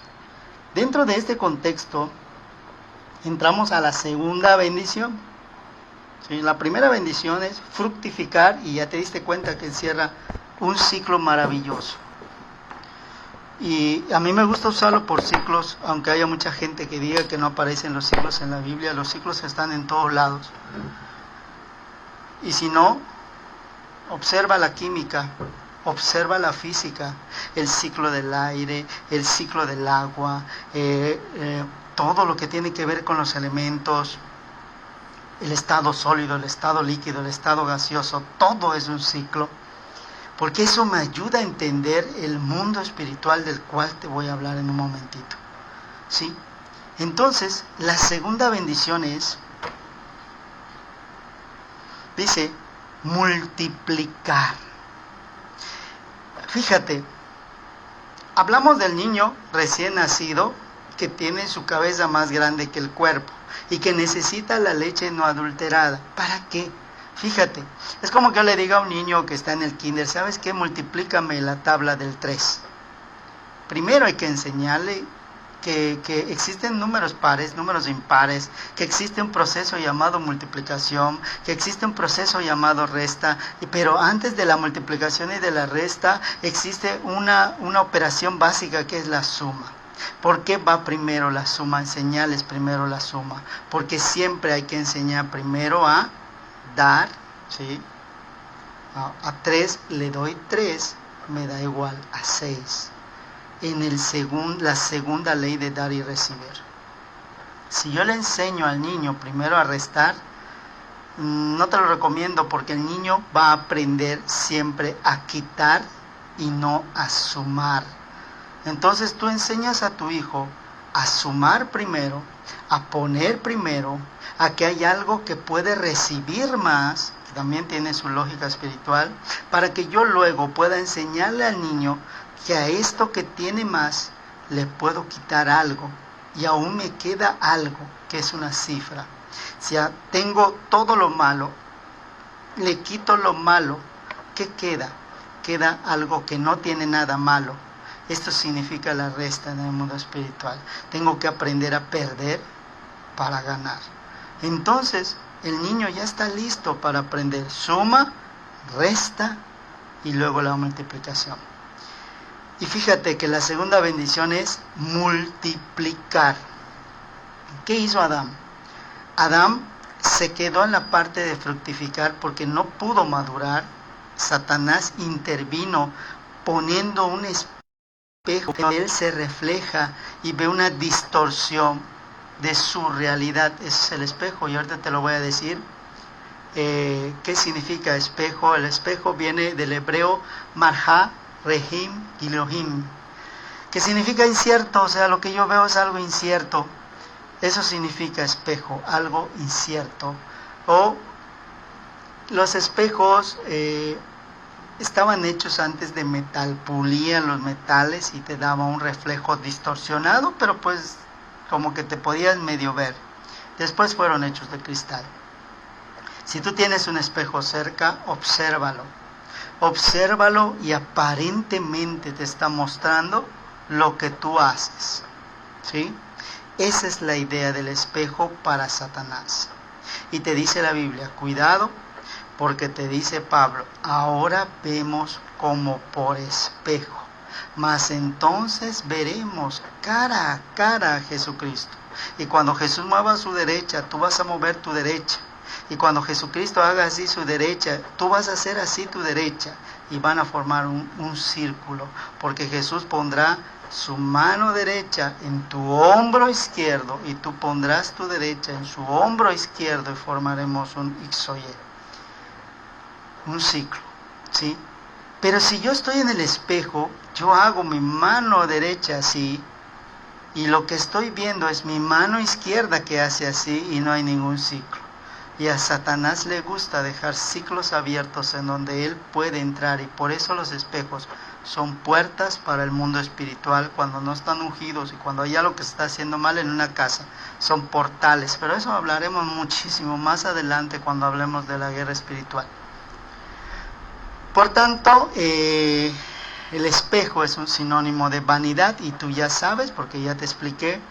Dentro de este contexto, entramos a la segunda bendición. ¿Sí? La primera bendición es fructificar, y ya te diste cuenta que encierra un ciclo maravilloso. Y a mí me gusta usarlo por ciclos, aunque haya mucha gente que diga que no aparecen los ciclos en la Biblia. Los ciclos están en todos lados. Y si no, observa la química, observa la física, el ciclo del aire, el ciclo del agua, todo lo que tiene que ver con los elementos, el estado sólido, el estado líquido, el estado gaseoso, todo es un ciclo, porque eso me ayuda a entender el mundo espiritual del cual te voy a hablar en un momentito. ¿Sí? Entonces, la segunda bendición es, dice, multiplicar. Fíjate, hablamos del niño recién nacido que tiene su cabeza más grande que el cuerpo y que necesita la leche no adulterada. ¿Para qué? Fíjate, es como que yo le diga a un niño que está en el kinder, ¿sabes qué? Multiplícame la tabla del 3. Primero hay que enseñarle que existen números pares, números impares, que existe un proceso llamado multiplicación, que existe un proceso llamado resta, pero antes de la multiplicación y de la resta existe una operación básica que es la suma. ¿Por qué va primero la suma? Enseñarles primero la suma, porque siempre hay que enseñar primero a dar, ¿sí? A 3 le doy 3, me da igual a 6. En la segunda ley de dar y recibir. Si yo le enseño al niño primero a restar, no te lo recomiendo, porque el niño va a aprender siempre a quitar y no a sumar. Entonces tú enseñas a tu hijo a sumar primero, a poner primero, a que hay algo que puede recibir más, que también tiene su lógica espiritual, para que yo luego pueda enseñarle al niño que a esto que tiene más le puedo quitar algo y aún me queda algo que es una cifra. Si tengo todo lo malo, le quito lo malo, ¿qué queda? Queda algo que no tiene nada malo. Esto significa la resta en el mundo espiritual. Tengo que aprender a perder para ganar. Entonces el niño ya está listo para aprender suma, resta y luego la multiplicación. Y fíjate que la segunda bendición es multiplicar. ¿Qué hizo Adán? Adán se quedó en la parte de fructificar porque no pudo madurar. Satanás intervino poniendo un espejo que él se refleja y ve una distorsión de su realidad. Ese es el espejo, y ahorita te lo voy a decir. ¿Qué significa espejo? El espejo viene del hebreo marjá, Rehim y Elohim, que significa incierto, o sea, lo que yo veo es algo incierto. Eso significa espejo, algo incierto. O los espejos estaban hechos antes de metal, pulían los metales y te daba un reflejo distorsionado, pero pues como que te podías medio ver. Después fueron hechos de cristal. Si tú tienes un espejo cerca, obsérvalo. Obsérvalo y aparentemente te está mostrando lo que tú haces. ¿Sí? Esa es la idea del espejo para Satanás. Y te dice la Biblia, cuidado, porque te dice Pablo, ahora vemos como por espejo, mas entonces veremos cara a cara a Jesucristo. Y cuando Jesús mueva su derecha, tú vas a mover tu derecha. Y cuando Jesucristo haga así su derecha, tú vas a hacer así tu derecha. Y van a formar un círculo, porque Jesús pondrá su mano derecha en tu hombro izquierdo y tú pondrás tu derecha en su hombro izquierdo y formaremos un ixoye, un ciclo, ¿sí? Pero si yo estoy en el espejo, yo hago mi mano derecha así y lo que estoy viendo es mi mano izquierda que hace así y no hay ningún ciclo. Y a Satanás le gusta dejar ciclos abiertos en donde él puede entrar, y por eso los espejos son puertas para el mundo espiritual cuando no están ungidos y cuando hay algo que se está haciendo mal en una casa. Son portales, pero eso hablaremos muchísimo más adelante cuando hablemos de la guerra espiritual. Por tanto, el espejo es un sinónimo de vanidad y tú ya sabes, porque ya te expliqué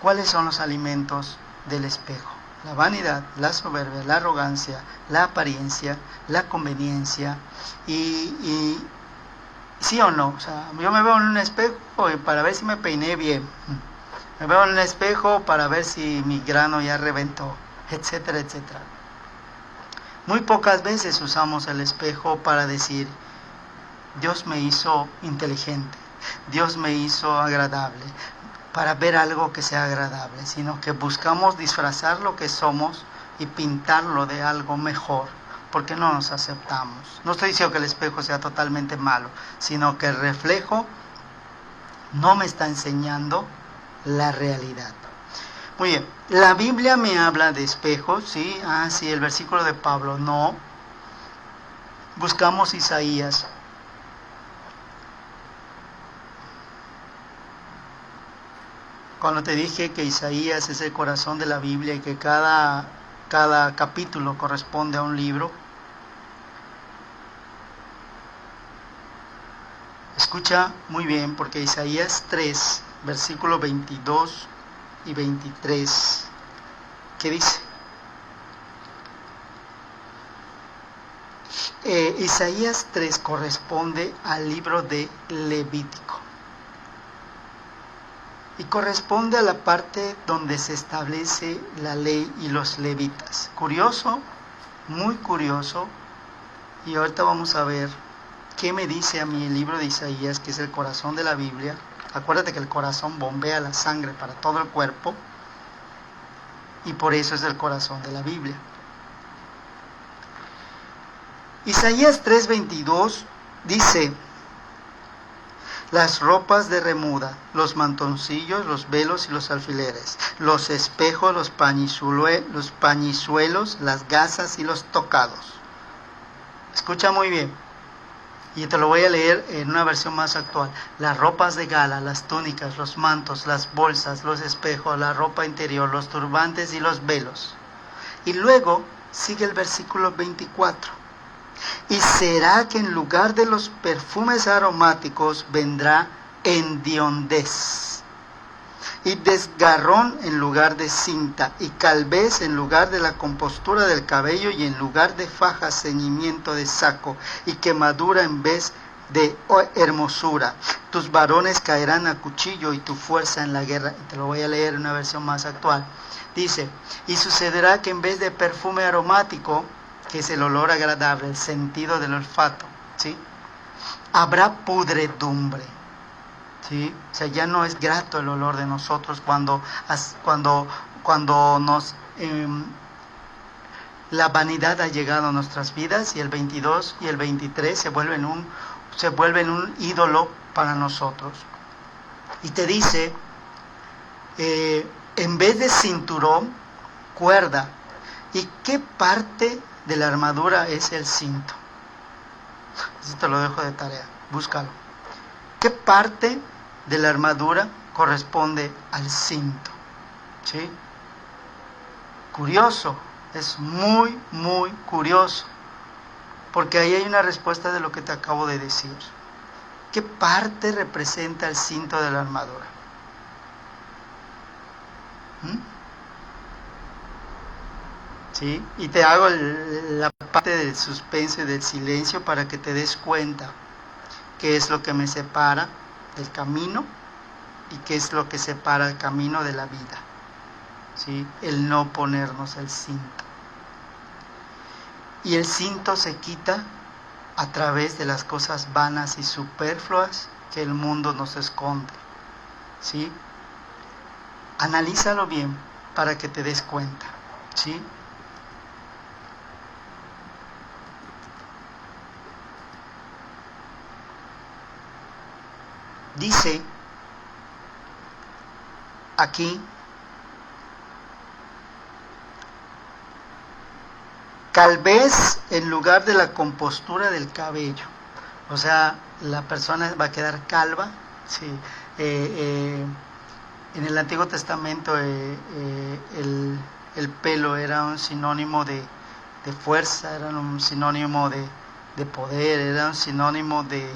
cuáles son los alimentos del espejo. La vanidad, la soberbia, la arrogancia, la apariencia, la conveniencia y sí o no. O sea, yo me veo en un espejo para ver si me peiné bien. Me veo en un espejo para ver si mi grano ya reventó, etcétera, etcétera. Muy pocas veces usamos el espejo para decir, Dios me hizo inteligente, Dios me hizo agradable, para ver algo que sea agradable, sino que buscamos disfrazar lo que somos y pintarlo de algo mejor, porque no nos aceptamos. No estoy diciendo que el espejo sea totalmente malo, sino que el reflejo no me está enseñando la realidad. Muy bien, la Biblia me habla de espejos, ¿sí? Sí, el versículo de Pablo, no. Buscamos Isaías. Cuando te dije que Isaías es el corazón de la Biblia y que cada capítulo corresponde a un libro, escucha muy bien, porque Isaías 3, versículo 22 y 23, ¿qué dice? Isaías 3 corresponde al libro de Levítico y corresponde a la parte donde se establece la ley y los levitas. Curioso, muy curioso, y ahorita vamos a ver qué me dice a mí el libro de Isaías, que es el corazón de la Biblia. Acuérdate que el corazón bombea la sangre para todo el cuerpo y por eso es el corazón de la Biblia. Isaías 3:22 dice: las ropas de remuda, los mantoncillos, los velos y los alfileres, los espejos, los pañizuelos, las gasas y los tocados. Escucha muy bien, y te lo voy a leer en una versión más actual. Las ropas de gala, las túnicas, los mantos, las bolsas, los espejos, la ropa interior, los turbantes y los velos. Y luego sigue el versículo 24. Y será que en lugar de los perfumes aromáticos vendrá hendiondez, y desgarrón en lugar de cinta, y calvez en lugar de la compostura del cabello, y en lugar de faja ceñimiento de saco, y quemadura en vez de hermosura. Tus varones caerán a cuchillo y tu fuerza en la guerra. Y te lo voy a leer en una versión más actual. Dice: y sucederá que en vez de perfume aromático, que es el olor agradable, el sentido del olfato, ¿sí?, habrá pudredumbre, ¿sí? O sea, ya no es grato el olor de nosotros cuando nos la vanidad ha llegado a nuestras vidas, y el 22 y el 23 se vuelven un ídolo para nosotros. Y te dice, en vez de cinturón, cuerda. ¿Y qué parte de la armadura es el cinto? Eso te lo dejo de tarea, búscalo. ¿Qué parte de la armadura corresponde al cinto? ¿Sí? Curioso, es muy, muy curioso, porque ahí hay una respuesta de lo que te acabo de decir. ¿Qué parte representa el cinto de la armadura? ¿Sí? Y te hago la parte del suspenso y del silencio para que te des cuenta qué es lo que me separa del camino y qué es lo que separa el camino de la vida, ¿sí? El no ponernos el cinto. Y el cinto se quita a través de las cosas vanas y superfluas que el mundo nos esconde, ¿sí? Analízalo bien para que te des cuenta, ¿sí? Dice aquí, calvez en lugar de la compostura del cabello. O sea, la persona va a quedar calva, ¿sí? En el Antiguo Testamento el pelo era un sinónimo de fuerza, era un sinónimo de poder, era un sinónimo de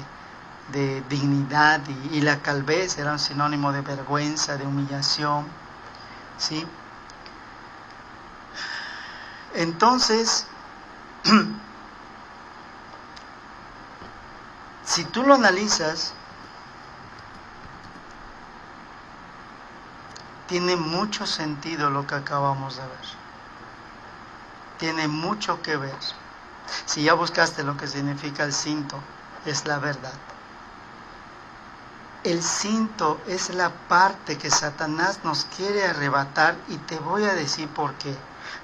dignidad, y la calvez era un sinónimo de vergüenza, de humillación, ¿sí? Entonces, si tú lo analizas, tiene mucho sentido lo que acabamos de ver. Tiene mucho que ver. Si ya buscaste lo que significa el cinto, es la verdad. El cinto es la parte que Satanás nos quiere arrebatar, y te voy a decir por qué.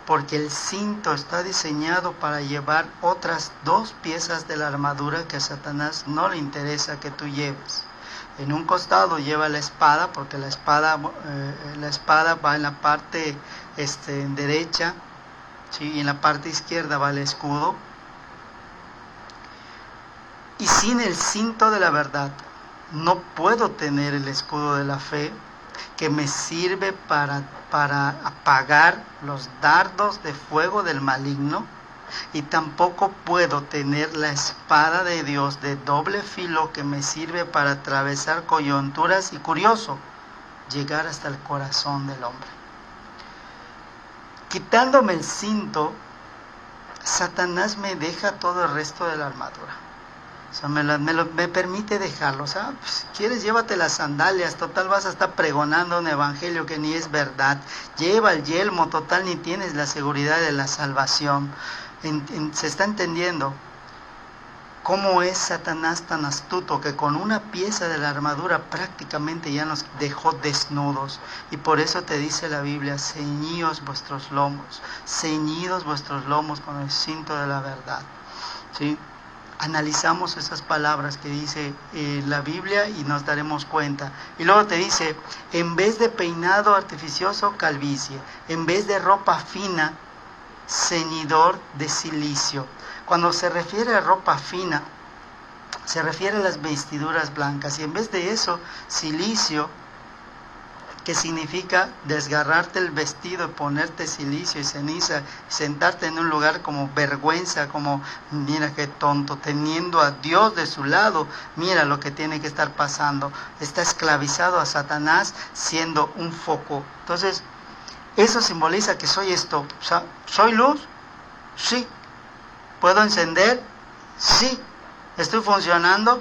Porque el cinto está diseñado para llevar otras 2 piezas de la armadura que a Satanás no le interesa que tú lleves. En un costado lleva la espada, porque la espada va en la parte derecha, ¿sí? Y en la parte izquierda va el escudo. Y sin el cinto de la verdad no puedo tener el escudo de la fe, que me sirve para apagar los dardos de fuego del maligno, y tampoco puedo tener la espada de Dios de doble filo, que me sirve para atravesar coyunturas y, curioso, llegar hasta el corazón del hombre. Quitándome el cinto, Satanás me deja todo el resto de la armadura. O sea, me permite dejarlo. O sea, pues, quieres, llévate las sandalias, total vas a estar pregonando un evangelio que ni es verdad. Lleva el yelmo, total ni tienes la seguridad de la salvación. Se está entendiendo cómo es Satanás tan astuto, que con una pieza de la armadura prácticamente ya nos dejó desnudos. Y por eso te dice la Biblia: ceñidos vuestros lomos con el cinto de la verdad, ¿sí? Analizamos esas palabras que dice la Biblia y nos daremos cuenta. Y luego te dice: en vez de peinado artificioso, calvicie; en vez de ropa fina, ceñidor de cilicio. Cuando se refiere a ropa fina, se refiere a las vestiduras blancas, y en vez de eso, cilicio, que significa desgarrarte el vestido, ponerte cilicio y ceniza, sentarte en un lugar como vergüenza, como mira qué tonto, teniendo a Dios de su lado, mira lo que tiene que estar pasando. Está esclavizado a Satanás, siendo un foco. Entonces, eso simboliza que soy esto. O sea, ¿soy luz? Sí. ¿Puedo encender? Sí. ¿Estoy funcionando?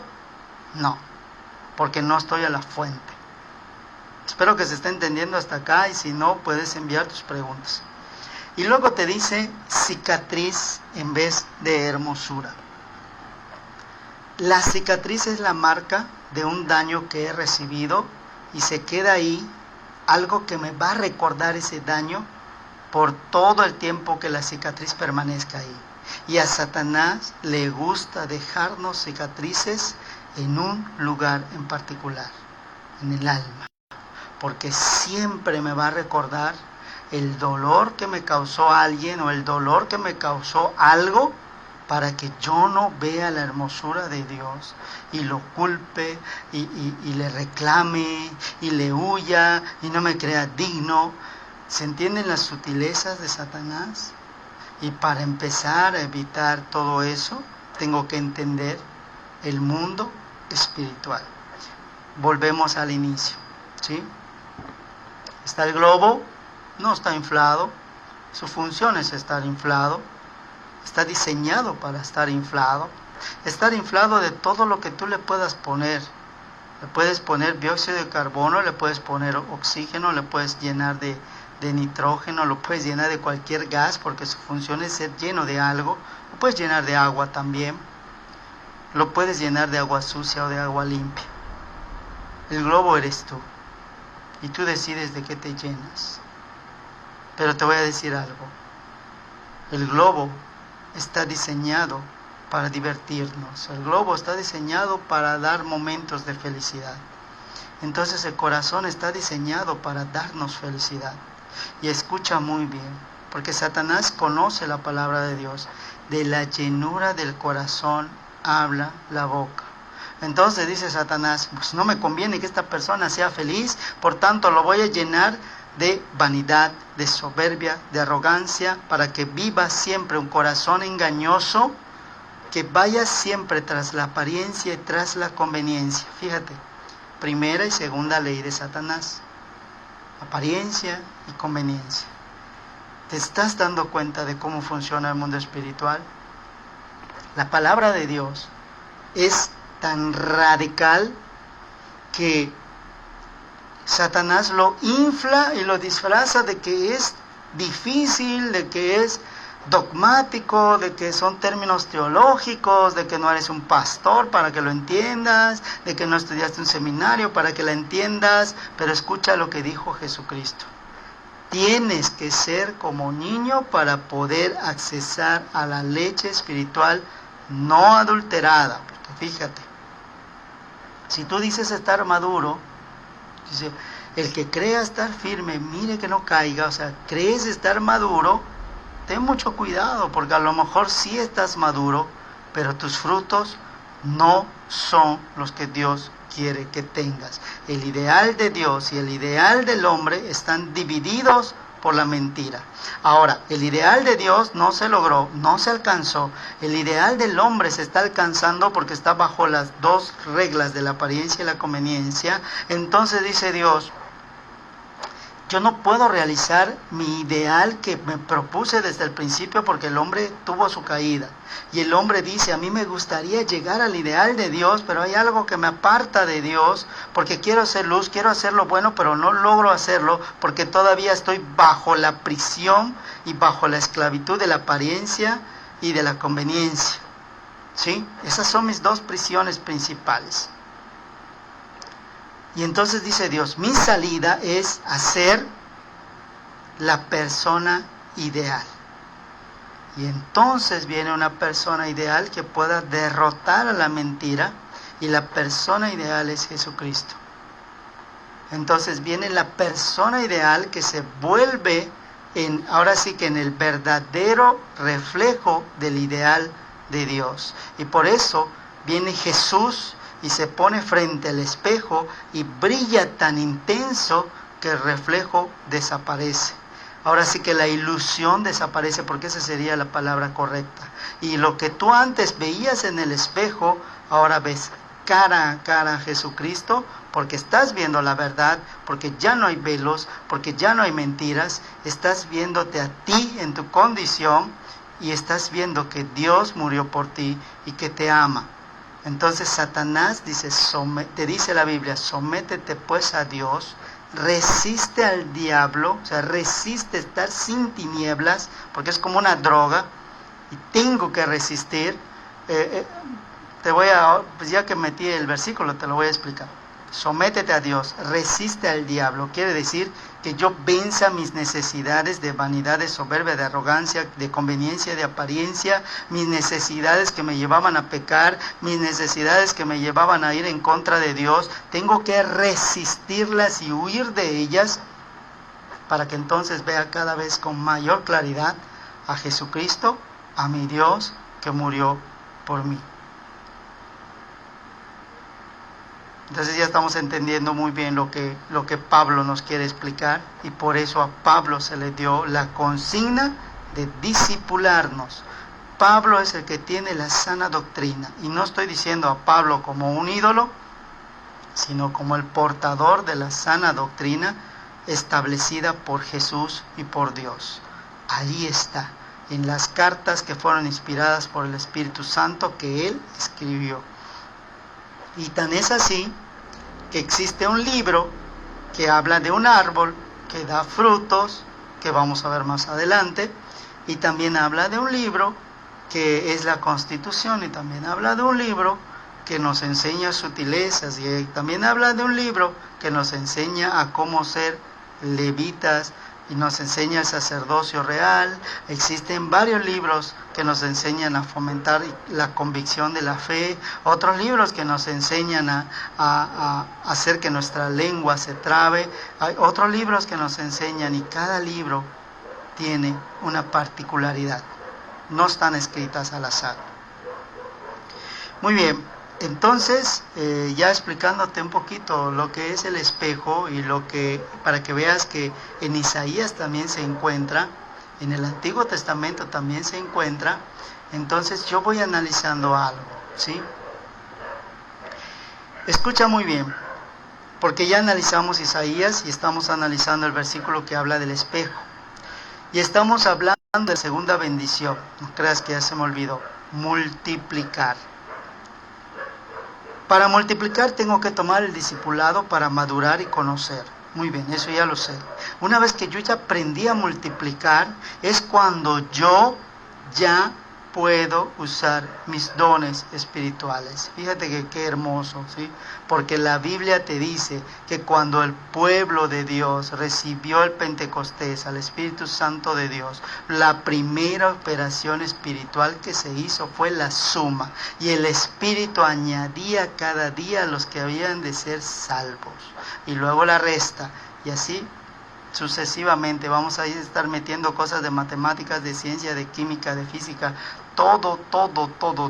No, porque no estoy a la fuente. Espero que se esté entendiendo hasta acá, y si no, puedes enviar tus preguntas. Y luego te dice cicatriz en vez de hermosura. La cicatriz es la marca de un daño que he recibido, y se queda ahí algo que me va a recordar ese daño por todo el tiempo que la cicatriz permanezca ahí. Y a Satanás le gusta dejarnos cicatrices en un lugar en particular, en el alma, porque siempre me va a recordar el dolor que me causó alguien, o el dolor que me causó algo, para que yo no vea la hermosura de Dios y lo culpe y le reclame y le huya y no me crea digno. ¿Se entienden las sutilezas de Satanás? Y para empezar a evitar todo eso, tengo que entender el mundo espiritual. Volvemos al inicio, ¿sí? Está el globo, no está inflado, su función es estar inflado, está diseñado para estar inflado de todo lo que tú le puedas poner. Le puedes poner dióxido de carbono, le puedes poner oxígeno, le puedes llenar de nitrógeno, lo puedes llenar de cualquier gas, porque su función es ser lleno de algo. Lo puedes llenar de agua también, lo puedes llenar de agua sucia o de agua limpia. El globo eres tú. Y tú decides de qué te llenas. Pero te voy a decir algo. El globo está diseñado para divertirnos. El globo está diseñado para dar momentos de felicidad. Entonces el corazón está diseñado para darnos felicidad. Y escucha muy bien, porque Satanás conoce la palabra de Dios. De la llenura del corazón habla la boca. Entonces dice Satanás, pues no me conviene que esta persona sea feliz, por tanto lo voy a llenar de vanidad, de soberbia, de arrogancia, para que viva siempre un corazón engañoso, que vaya siempre tras la apariencia y tras la conveniencia. Fíjate, primera y segunda ley de Satanás, apariencia y conveniencia. ¿Te estás dando cuenta de cómo funciona el mundo espiritual? La palabra de Dios es tan radical que Satanás lo infla y lo disfraza de que es difícil, de que es dogmático, de que son términos teológicos, de que no eres un pastor para que lo entiendas, de que no estudiaste un seminario para que la entiendas. Pero escucha lo que dijo Jesucristo. Tienes que ser como niño para poder accesar a la leche espiritual no adulterada. Porque fíjate, si tú dices estar maduro, dice, el que crea estar firme, mire que no caiga. O sea, crees estar maduro, ten mucho cuidado, porque a lo mejor sí estás maduro, pero tus frutos no son los que Dios quiere que tengas. El ideal de Dios y el ideal del hombre están divididos por la mentira. Ahora, el ideal de Dios no se logró, no se alcanzó. El ideal del hombre se está alcanzando porque está bajo las dos reglas de la apariencia y la conveniencia. Entonces dice Dios, yo no puedo realizar mi ideal que me propuse desde el principio porque el hombre tuvo su caída. Y el hombre dice, a mí me gustaría llegar al ideal de Dios, pero hay algo que me aparta de Dios, porque quiero hacer luz, quiero hacer lo bueno, pero no logro hacerlo porque todavía estoy bajo la prisión y bajo la esclavitud de la apariencia y de la conveniencia. ¿Sí? Esas son mis dos prisiones principales. Y entonces dice Dios, mi salida es hacer la persona ideal. Y entonces viene una persona ideal que pueda derrotar a la mentira, y la persona ideal es Jesucristo. Entonces viene la persona ideal que se vuelve ahora sí que en el verdadero reflejo del ideal de Dios. Y por eso viene Jesús y se pone frente al espejo y brilla tan intenso que el reflejo desaparece. Ahora sí que la ilusión desaparece, porque esa sería la palabra correcta. Y lo que tú antes veías en el espejo, ahora ves cara a cara a Jesucristo, porque estás viendo la verdad, porque ya no hay velos, porque ya no hay mentiras. Estás viéndote a ti en tu condición y estás viendo que Dios murió por ti y que te ama. Entonces Satanás dice, te dice la Biblia, sométete pues a Dios, resiste al diablo, o sea, resiste estar sin tinieblas, porque es como una droga, y tengo que resistir. Pues ya que metí el versículo, te lo voy a explicar. Sométete a Dios, resiste al diablo, quiere decir que yo venza mis necesidades de vanidad, de soberbia, de arrogancia, de conveniencia, de apariencia, mis necesidades que me llevaban a pecar, mis necesidades que me llevaban a ir en contra de Dios. Tengo que resistirlas y huir de ellas para que entonces vea cada vez con mayor claridad a Jesucristo, a mi Dios que murió por mí. Entonces ya estamos entendiendo muy bien lo que Pablo nos quiere explicar, y por eso a Pablo se le dio la consigna de discipularnos. Pablo es el que tiene la sana doctrina, y no estoy diciendo a Pablo como un ídolo, sino como el portador de la sana doctrina establecida por Jesús y por Dios. Ahí está, en las cartas que fueron inspiradas por el Espíritu Santo que él escribió. Y tan es así que existe un libro que habla de un árbol que da frutos, que vamos a ver más adelante, y también habla de un libro que es la Constitución, y también habla de un libro que nos enseña sutilezas, y también habla de un libro que nos enseña a cómo ser levitas y nos enseña el sacerdocio real. Existen varios libros que nos enseñan a fomentar la convicción de la fe, otros libros que nos enseñan a hacer que nuestra lengua se trabe, hay otros libros que nos enseñan, y cada libro tiene una particularidad, no están escritas al azar. Muy bien. Entonces, ya explicándote un poquito lo que es el espejo y para que veas que en Isaías también se encuentra, en el Antiguo Testamento también se encuentra, entonces yo voy analizando algo, ¿sí? Escucha muy bien, porque ya analizamos Isaías y estamos analizando el versículo que habla del espejo. Y estamos hablando de segunda bendición, no creas que ya se me olvidó, multiplicar. Para multiplicar tengo que tomar el discipulado para madurar y conocer. Muy bien, eso ya lo sé. Una vez que yo ya aprendí a multiplicar, es cuando yo ya puedo usar mis dones espirituales. Fíjate que qué hermoso, ¿sí? Porque la Biblia te dice que cuando el pueblo de Dios recibió el Pentecostés, al Espíritu Santo de Dios, la primera operación espiritual que se hizo fue la suma. Y el Espíritu añadía cada día a los que habían de ser salvos. Y luego la resta. Y así sucesivamente vamos a estar metiendo cosas de matemáticas, de ciencia, de química, de física. Todo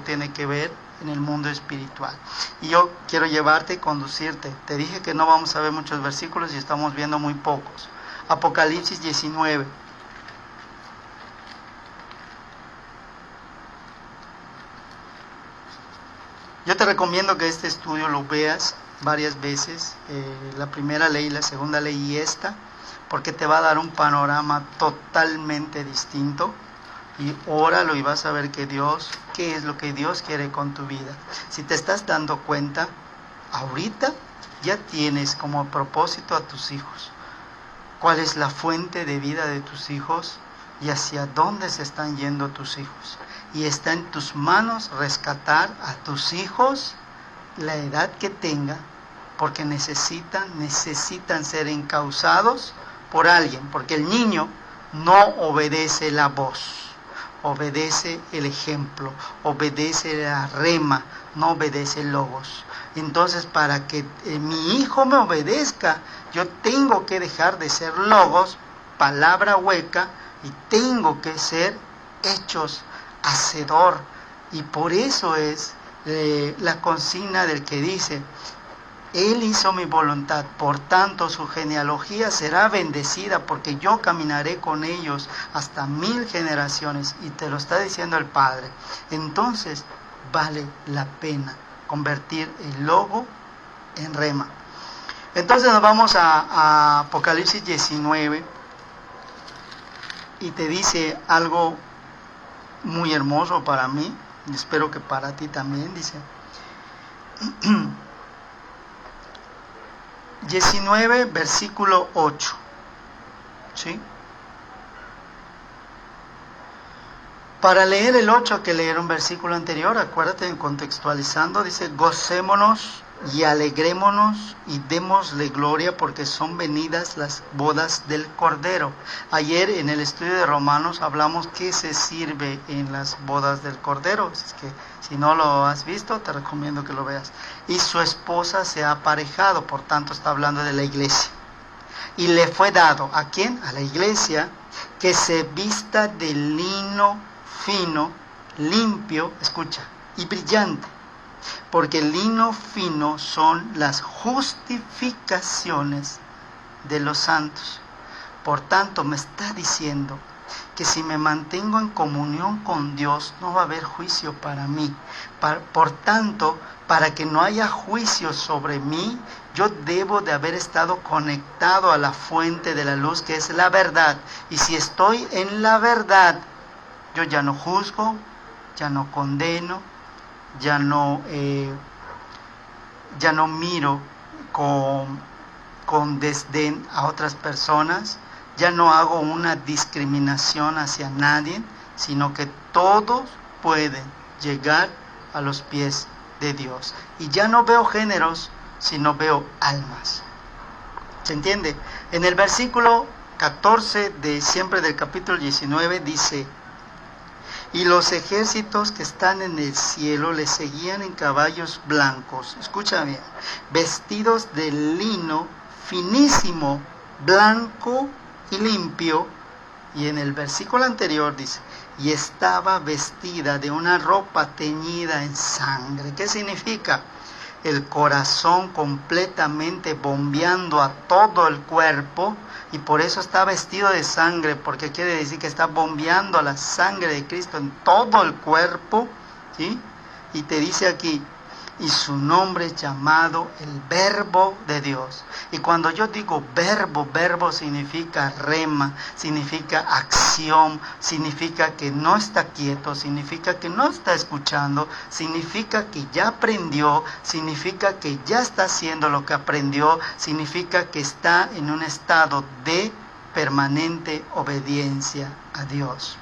tiene que ver en el mundo espiritual. Y yo quiero llevarte y conducirte. Te dije que no vamos a ver muchos versículos y estamos viendo muy pocos. Apocalipsis 19. Yo te recomiendo que este estudio lo veas varias veces, la primera ley, la segunda ley y esta, porque te va a dar un panorama totalmente distinto. Y óralo y vas a ver que qué es lo que Dios quiere con tu vida. Si te estás dando cuenta, ahorita ya tienes como propósito a tus hijos. ¿Cuál es la fuente de vida de tus hijos y hacia dónde se están yendo tus hijos? Y está en tus manos rescatar a tus hijos, la edad que tengan, porque necesitan ser encauzados por alguien, porque el niño no obedece la voz. Obedece el ejemplo, obedece la rema, no obedece el logos. Entonces, para que mi hijo me obedezca, yo tengo que dejar de ser logos, palabra hueca, y tengo que ser hechos, hacedor. Y por eso es la consigna del que dice: Él hizo mi voluntad, por tanto su genealogía será bendecida, porque yo caminaré con ellos hasta 1000 generaciones. Y te lo está diciendo el Padre. Entonces vale la pena convertir el logo en rema. Entonces nos vamos a Apocalipsis 19 y te dice algo muy hermoso para mí, y espero que para ti también. Dice 19, versículo 8, ¿sí? Para leer el 8 hay que leer un versículo anterior, acuérdate, contextualizando, dice: gocémonos y alegrémonos y démosle gloria, porque son venidas las bodas del Cordero. Ayer en el estudio de Romanos hablamos qué se sirve en las bodas del Cordero. Es que si no lo has visto, te recomiendo que lo veas. Y su esposa se ha aparejado, por tanto está hablando de la iglesia. Y le fue dado, ¿a quién? A la iglesia, que se vista de lino fino, limpio, escucha, y brillante. Porque el lino fino son las justificaciones de los santos. Por tanto, me está diciendo que si me mantengo en comunión con Dios, no va a haber juicio para mí. Por tanto, para que no haya juicio sobre mí, yo debo de haber estado conectado a la fuente de la luz, que es la verdad. Y si estoy en la verdad, yo ya no juzgo, ya no condeno, ya no miro con desdén a otras personas, ya no hago una discriminación hacia nadie, sino que todos pueden llegar a los pies de Dios. Y ya no veo géneros, sino veo almas. ¿Se entiende? En el versículo 14 de siempre del capítulo 19 dice: y los ejércitos que están en el cielo le seguían en caballos blancos, escúchame, vestidos de lino finísimo, blanco y limpio. Y en el versículo anterior dice: y estaba vestida de una ropa teñida en sangre. ¿Qué significa? El corazón completamente bombeando a todo el cuerpo, y por eso está vestido de sangre, porque quiere decir que está bombeando la sangre de Cristo en todo el cuerpo, ¿sí? Y te dice aquí: y su nombre es llamado el Verbo de Dios. Y cuando yo digo verbo, verbo significa rema, significa acción, significa que no está quieto, significa que no está escuchando, significa que ya aprendió, significa que ya está haciendo lo que aprendió, significa que está en un estado de permanente obediencia a Dios.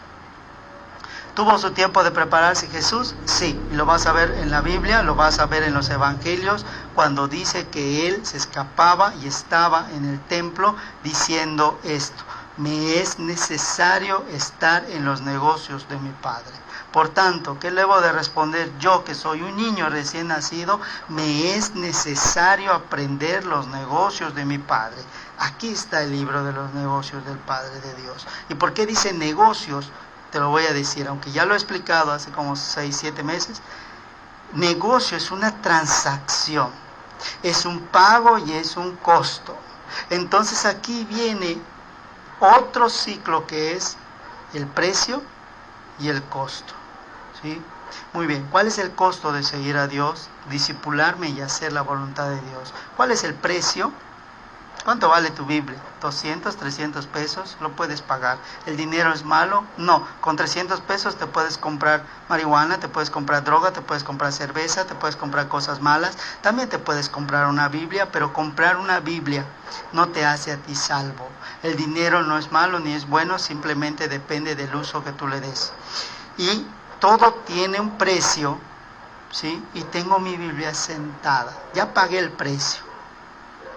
¿Tuvo su tiempo de prepararse Jesús? Sí, y lo vas a ver en la Biblia, lo vas a ver en los evangelios, cuando dice que Él se escapaba y estaba en el templo diciendo esto: me es necesario estar en los negocios de mi Padre. Por tanto, ¿qué debo de responder yo, que soy un niño recién nacido? Me es necesario aprender los negocios de mi Padre. Aquí está el libro de los negocios del Padre de Dios. ¿Y por qué dice negocios? Te lo voy a decir, aunque ya lo he explicado hace como 6-7 meses. Negocio es una transacción, es un pago y es un costo. Entonces aquí viene otro ciclo, que es el precio y el costo, ¿sí? Muy bien, ¿cuál es el costo de seguir a Dios? Discipularme y hacer la voluntad de Dios. ¿Cuál es el precio? ¿Cuánto vale tu Biblia? 200, 300 pesos, lo puedes pagar. ¿El dinero es malo? No, con 300 pesos te puedes comprar marihuana, te puedes comprar droga, te puedes comprar cerveza, te puedes comprar cosas malas. También te puedes comprar una Biblia, pero comprar una Biblia no te hace a ti salvo. El dinero no es malo ni es bueno, simplemente depende del uso que tú le des. Y todo tiene un precio, ¿sí? Y tengo mi Biblia sentada, ya pagué el precio.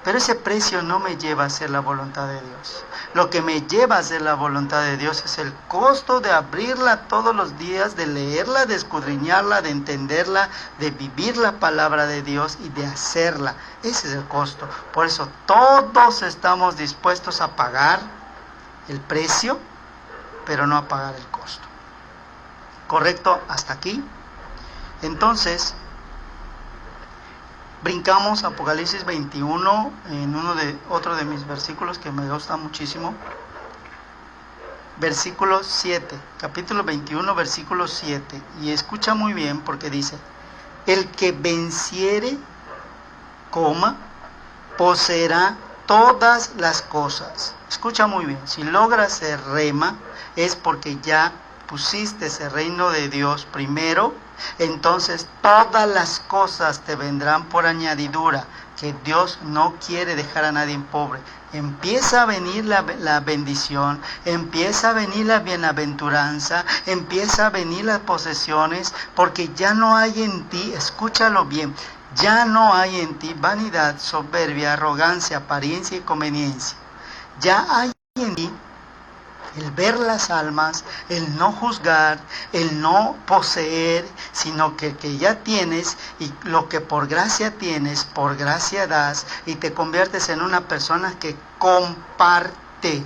Pero ese precio no me lleva a hacer la voluntad de Dios. Lo que me lleva a hacer la voluntad de Dios es el costo de abrirla todos los días, de leerla, de escudriñarla, de entenderla, de vivir la palabra de Dios y de hacerla. Ese es el costo. Por eso todos estamos dispuestos a pagar el precio, pero no a pagar el costo. ¿Correcto? Hasta aquí. Entonces, brincamos a Apocalipsis 21 en otro de mis versículos que me gusta muchísimo. Versículo 7, capítulo 21, versículo 7. Y escucha muy bien, porque dice: el que venciere, poseerá todas las cosas. Escucha muy bien, si logras ser rema, es porque ya pusiste ese reino de Dios primero. Entonces todas las cosas te vendrán por añadidura, que Dios no quiere dejar a nadie pobre. Empieza a venir la bendición, empieza a venir la bienaventuranza, empieza a venir las posesiones, porque ya no hay en ti, escúchalo bien, ya no hay en ti vanidad, soberbia, arrogancia, apariencia y conveniencia. Ya hay en ti el ver las almas, el no juzgar, el no poseer, sino que ya tienes, y lo que por gracia tienes, por gracia das, y te conviertes en una persona que comparte,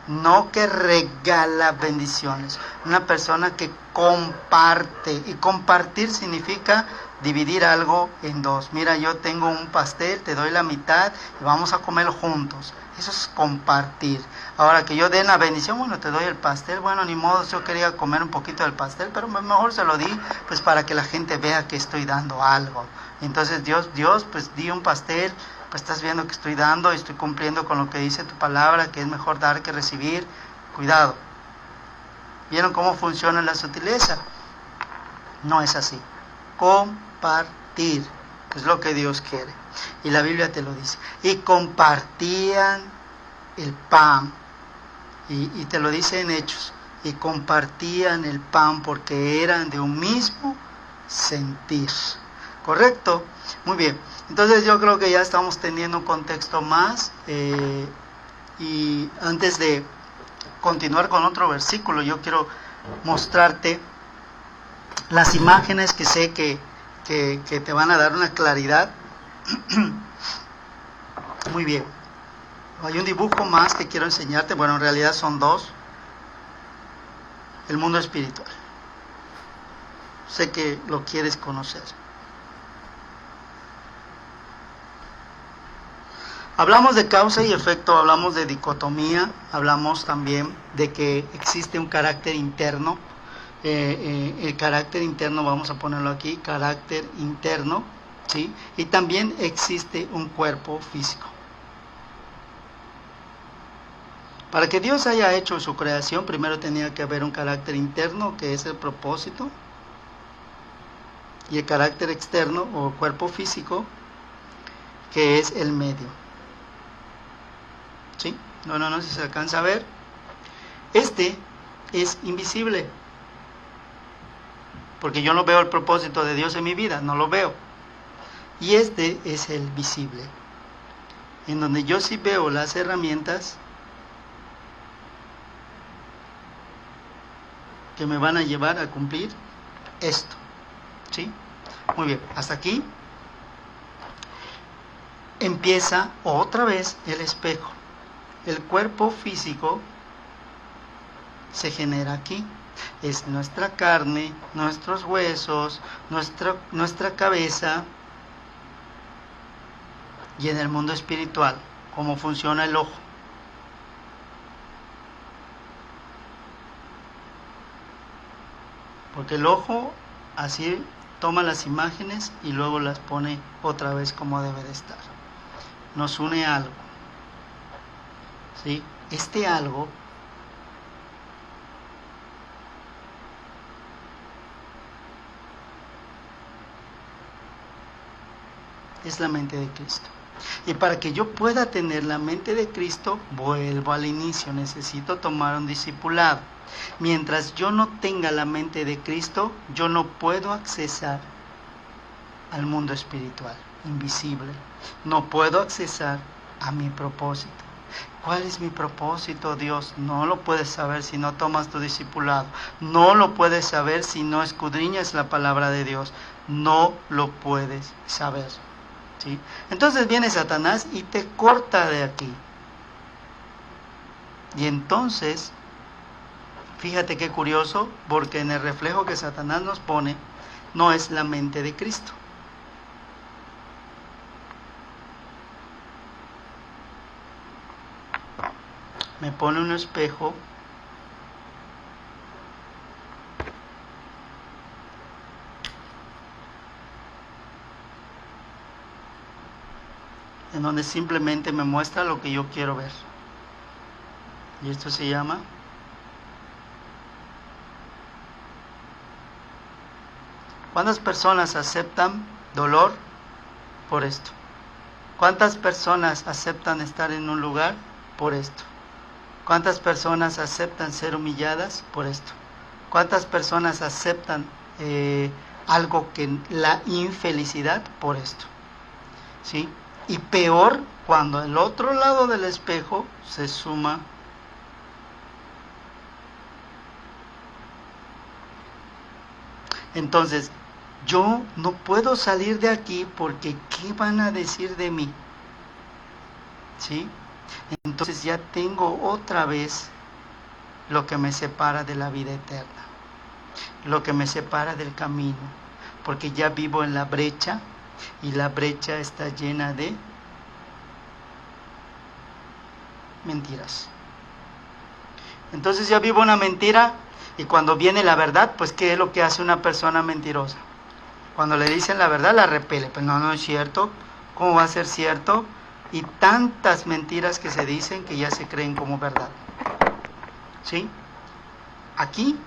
no que regala bendiciones, una persona que comparte. Y compartir significa dividir algo en dos. Mira, yo tengo un pastel, te doy la mitad y vamos a comer juntos. Eso es compartir. Ahora, que yo dé la bendición, bueno, te doy el pastel, bueno, ni modo, yo quería comer un poquito del pastel, pero mejor se lo di, pues para que la gente vea que estoy dando algo. Entonces Dios, pues di un pastel, pues estás viendo que estoy dando y estoy cumpliendo con lo que dice tu palabra, que es mejor dar que recibir. Cuidado. ¿Vieron cómo funciona la sutileza? No es así. Compartir es lo que Dios quiere. Y la Biblia te lo dice. Y compartían el pan. Y te lo dice en Hechos. Y compartían el pan porque eran de un mismo sentir. ¿Correcto? Muy bien. Entonces yo creo que ya estamos teniendo un contexto más. Y antes de continuar con otro versículo, yo quiero mostrarte las imágenes que sé que te van a dar una claridad. Muy bien. Hay un dibujo más que quiero enseñarte. Bueno, en realidad son dos. El mundo espiritual. Sé que lo quieres conocer. Hablamos de causa y efecto, hablamos de dicotomía, hablamos también de que existe un carácter interno. El carácter interno, vamos a ponerlo aquí, carácter interno, ¿sí? Y también existe un cuerpo físico. Para que Dios haya hecho su creación, primero tenía que haber un carácter interno, que es el propósito, y el carácter externo, o cuerpo físico, que es el medio. ¿Sí? No, si se alcanza a ver. Este es invisible, porque yo no veo el propósito de Dios en mi vida, no lo veo. Y este es el visible, en donde yo sí veo las herramientas que me van a llevar a cumplir esto. ¿Sí? Muy bien, hasta aquí empieza otra vez el espejo. El cuerpo físico se genera aquí. Es nuestra carne, nuestros huesos, nuestra cabeza. Y en el mundo espiritual, cómo funciona el ojo. Porque el ojo así toma las imágenes y luego las pone otra vez como debe de estar. Nos une algo. ¿Sí? Este algo es la mente de Cristo. Y para que yo pueda tener la mente de Cristo, vuelvo al inicio, necesito tomar un discipulado. Mientras yo no tenga la mente de Cristo, yo no puedo accesar al mundo espiritual, invisible. No puedo accesar a mi propósito. ¿Cuál es mi propósito, Dios? No lo puedes saber si no tomas tu discipulado. No lo puedes saber si no escudriñas la palabra de Dios. No lo puedes saber. ¿Sí? Entonces viene Satanás y te corta de aquí. Y entonces, fíjate qué curioso, porque en el reflejo que Satanás nos pone, no es la mente de Cristo. Me pone un espejo en donde simplemente me muestra lo que yo quiero ver. Y esto se llama ¿cuántas personas aceptan dolor por esto? ¿Cuántas personas aceptan estar en un lugar por esto? ¿Cuántas personas aceptan ser humilladas por esto? ¿Cuántas personas aceptan algo que la infelicidad por esto? ¿Sí? Y peor cuando el otro lado del espejo se suma entonces yo no puedo salir de aquí porque ¿qué van a decir de mí? ¿Sí? Entonces ya tengo otra vez lo que me separa de la vida eterna, lo que me separa del camino, porque ya vivo en la brecha y la brecha está llena de mentiras. Entonces ya vivo una mentira y cuando viene la verdad, pues ¿qué es lo que hace una persona mentirosa? Cuando le dicen la verdad la repele, pues no es cierto, ¿cómo va a ser cierto? Y tantas mentiras que se dicen que ya se creen como verdad. ¿Sí? Aquí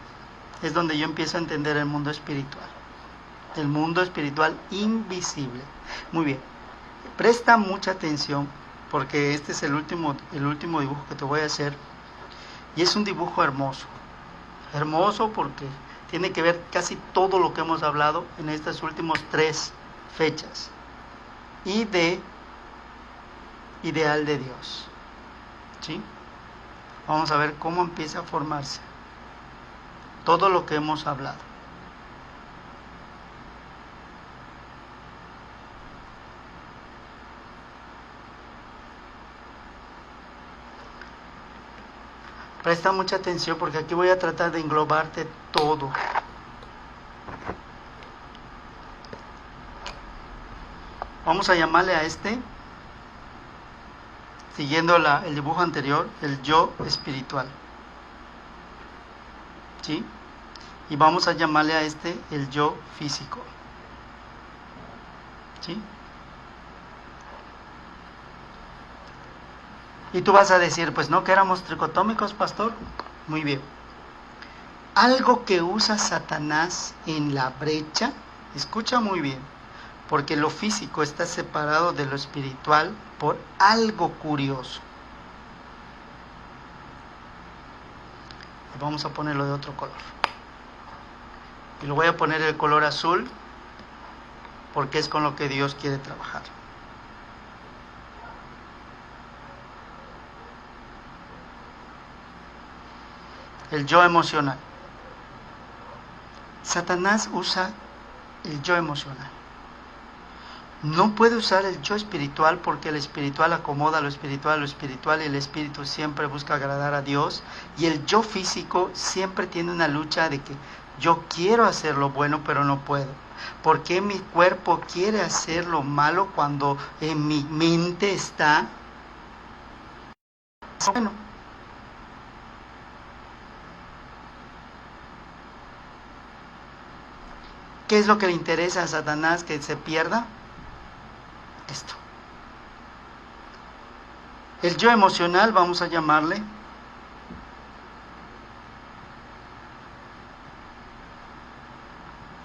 es donde yo empiezo a entender el mundo espiritual invisible. Muy bien, presta mucha atención porque este es el último dibujo que te voy a hacer y es un dibujo hermoso porque tiene que ver casi todo lo que hemos hablado en estos últimos 3 fechas y de ideal de Dios. ¿Sí? Vamos a ver cómo empieza a formarse todo lo que hemos hablado. Presta mucha atención porque aquí voy a tratar de englobarte todo. Vamos a llamarle a este, siguiendo el dibujo anterior, el yo espiritual. ¿Sí? Y vamos a llamarle a este el yo físico. ¿Sí? Y tú vas a decir, pues no que éramos tricotómicos, pastor. Muy bien. Algo que usa Satanás en la brecha, escucha muy bien, porque lo físico está separado de lo espiritual por algo curioso. Vamos a ponerlo de otro color. Y lo voy a poner el color azul, porque es con lo que Dios quiere trabajar. El yo emocional. Satanás usa el yo emocional. No puede usar el yo espiritual porque el espiritual acomoda lo espiritual y el espíritu siempre busca agradar a Dios. Y el yo físico siempre tiene una lucha de que yo quiero hacer lo bueno pero no puedo. ¿Por qué mi cuerpo quiere hacer lo malo cuando en mi mente está bueno? ¿Qué es lo que le interesa a Satanás que se pierda? Esto. El yo emocional, vamos a llamarle,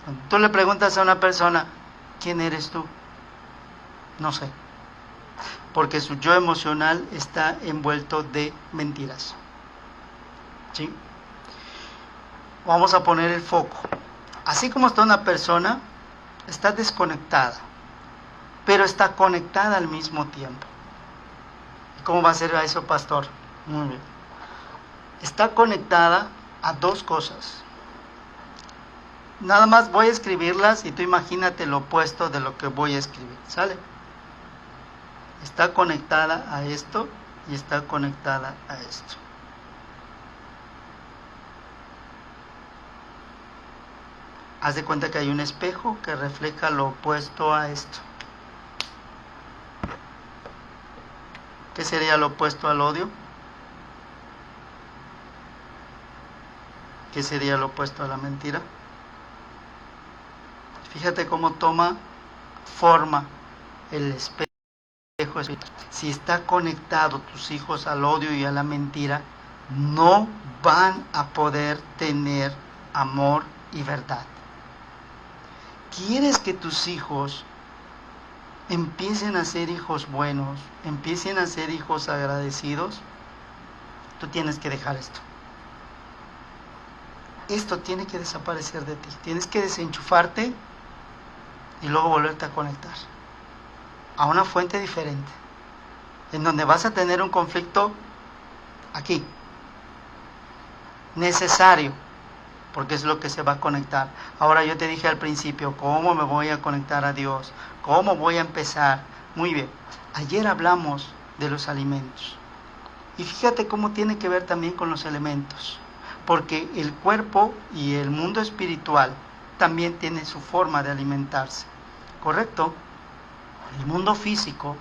cuando tú le preguntas a una persona, ¿quién eres tú? No sé. Porque su yo emocional está envuelto de mentiras. ¿Sí? Vamos a poner el foco. Así como está una persona, está desconectada, pero está conectada al mismo tiempo. ¿Cómo va a ser eso, pastor? Muy bien. Está conectada a dos cosas. Nada más voy a escribirlas y tú imagínate lo opuesto de lo que voy a escribir. ¿Sale? Está conectada a esto y está conectada a esto. Haz de cuenta que hay un espejo que refleja lo opuesto a esto. ¿Qué sería lo opuesto al odio? ¿Qué sería lo opuesto a la mentira? Fíjate cómo toma forma el espejo. Si está conectado tus hijos al odio y a la mentira, no van a poder tener amor y verdad. ¿Quieres que tus hijos empiecen a ser hijos buenos, empiecen a ser hijos agradecidos? Tú tienes que dejar esto. Esto tiene que desaparecer de ti. Tienes que desenchufarte y luego volverte a conectar a una fuente diferente, en donde vas a tener un conflicto aquí, necesario, porque es lo que se va a conectar. Ahora yo te dije al principio, ¿cómo me voy a conectar a Dios? ¿Cómo voy a empezar? Muy bien, ayer hablamos de los alimentos. Y fíjate cómo tiene que ver también con los elementos, porque el cuerpo y el mundo espiritual también tiene su forma de alimentarse, ¿correcto? El mundo físico,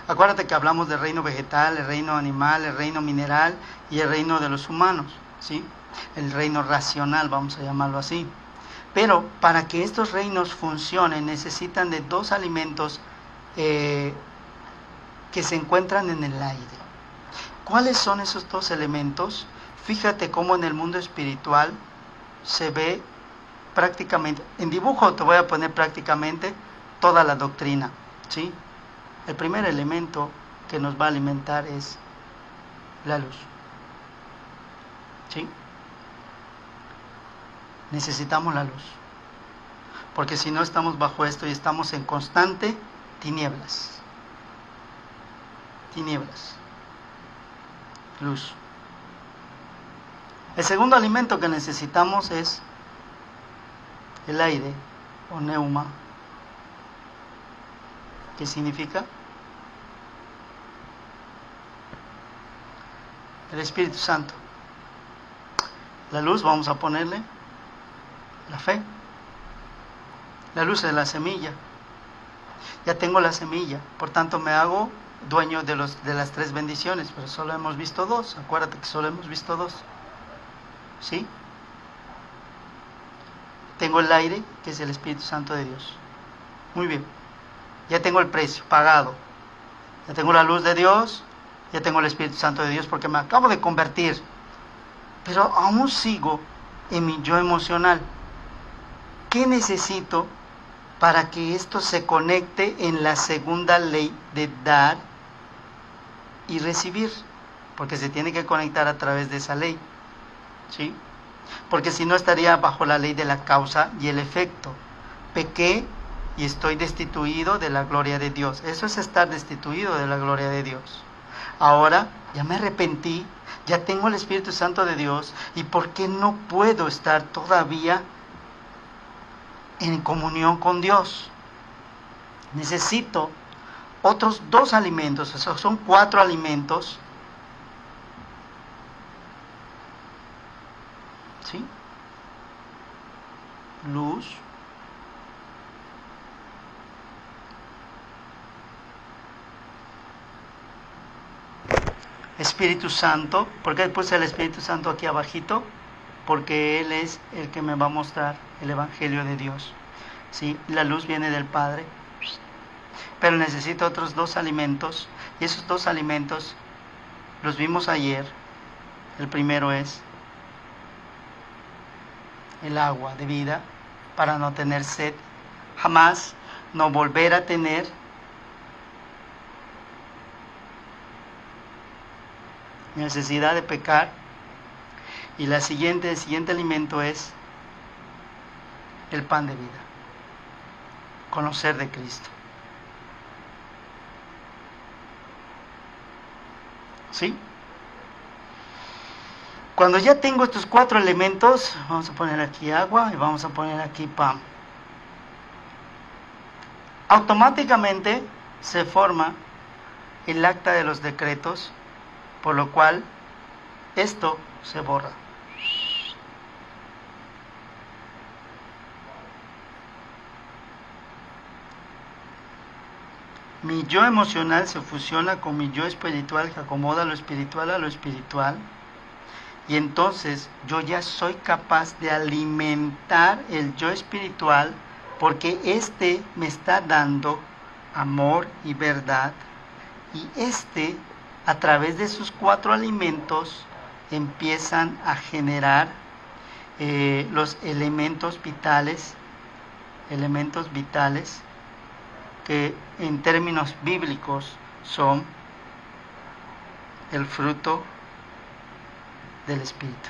acuérdate que hablamos del reino vegetal, el reino animal, el reino mineral y el reino de los humanos, ¿sí? El reino racional, vamos a llamarlo así. Pero para que estos reinos funcionen necesitan de dos alimentos que se encuentran en el aire. ¿Cuáles son esos dos elementos? Fíjate cómo en el mundo espiritual se ve prácticamente, en dibujo te voy a poner prácticamente toda la doctrina, ¿sí? El primer elemento que nos va a alimentar es la luz, ¿sí? Necesitamos la luz. porque si no estamos bajo esto y estamos en constante tinieblas. Tinieblas. Luz. El segundo alimento que necesitamos es el aire o neuma. ¿Qué significa? El Espíritu Santo. La luz, vamos a ponerle la fe. La luz es la semilla. Ya tengo la semilla, por tanto me hago dueño de las 3 bendiciones, pero solo hemos visto 2. Acuérdate que solo hemos visto 2. ¿Sí? Tengo el aire, que es el Espíritu Santo de Dios. Muy bien. Ya tengo el precio pagado. Ya tengo la luz de Dios. Ya tengo el Espíritu Santo de Dios porque me acabo de convertir. Pero aún sigo en mi yo emocional. ¿Qué necesito para que esto se conecte en la segunda ley de dar y recibir? Porque se tiene que conectar a través de esa ley. ¿Sí? Porque si no estaría bajo la ley de la causa y el efecto. Pequé y estoy destituido de la gloria de Dios. Eso es estar destituido de la gloria de Dios. Ahora ya me arrepentí, ya tengo el Espíritu Santo de Dios, ¿y por qué no puedo estar todavía en comunión con Dios? Necesito otros 2 alimentos, o sea, son 4 alimentos. ¿Sí? Luz. Espíritu Santo. ¿Por qué puse el Espíritu Santo aquí abajito? Porque Él es el que me va a mostrar el Evangelio de Dios. ¿Sí? La luz viene del Padre. Pero necesito otros 2 alimentos. Y esos 2 alimentos los vimos ayer. El primero es el agua de vida para no tener sed. Jamás no volver a tener necesidad de pecar. Y el siguiente alimento es el pan de vida. Conocer de Cristo. ¿Sí? Cuando ya tengo estos 4 elementos, vamos a poner aquí agua y vamos a poner aquí pan. Automáticamente se forma el acta de los decretos, por lo cual esto se borra. Mi yo emocional se fusiona con mi yo espiritual, que acomoda lo espiritual a lo espiritual. Y entonces yo ya soy capaz de alimentar el yo espiritual, porque este me está dando amor y verdad. Y a través de sus 4 alimentos, empiezan a generar los elementos vitales, que en términos bíblicos son el fruto del Espíritu.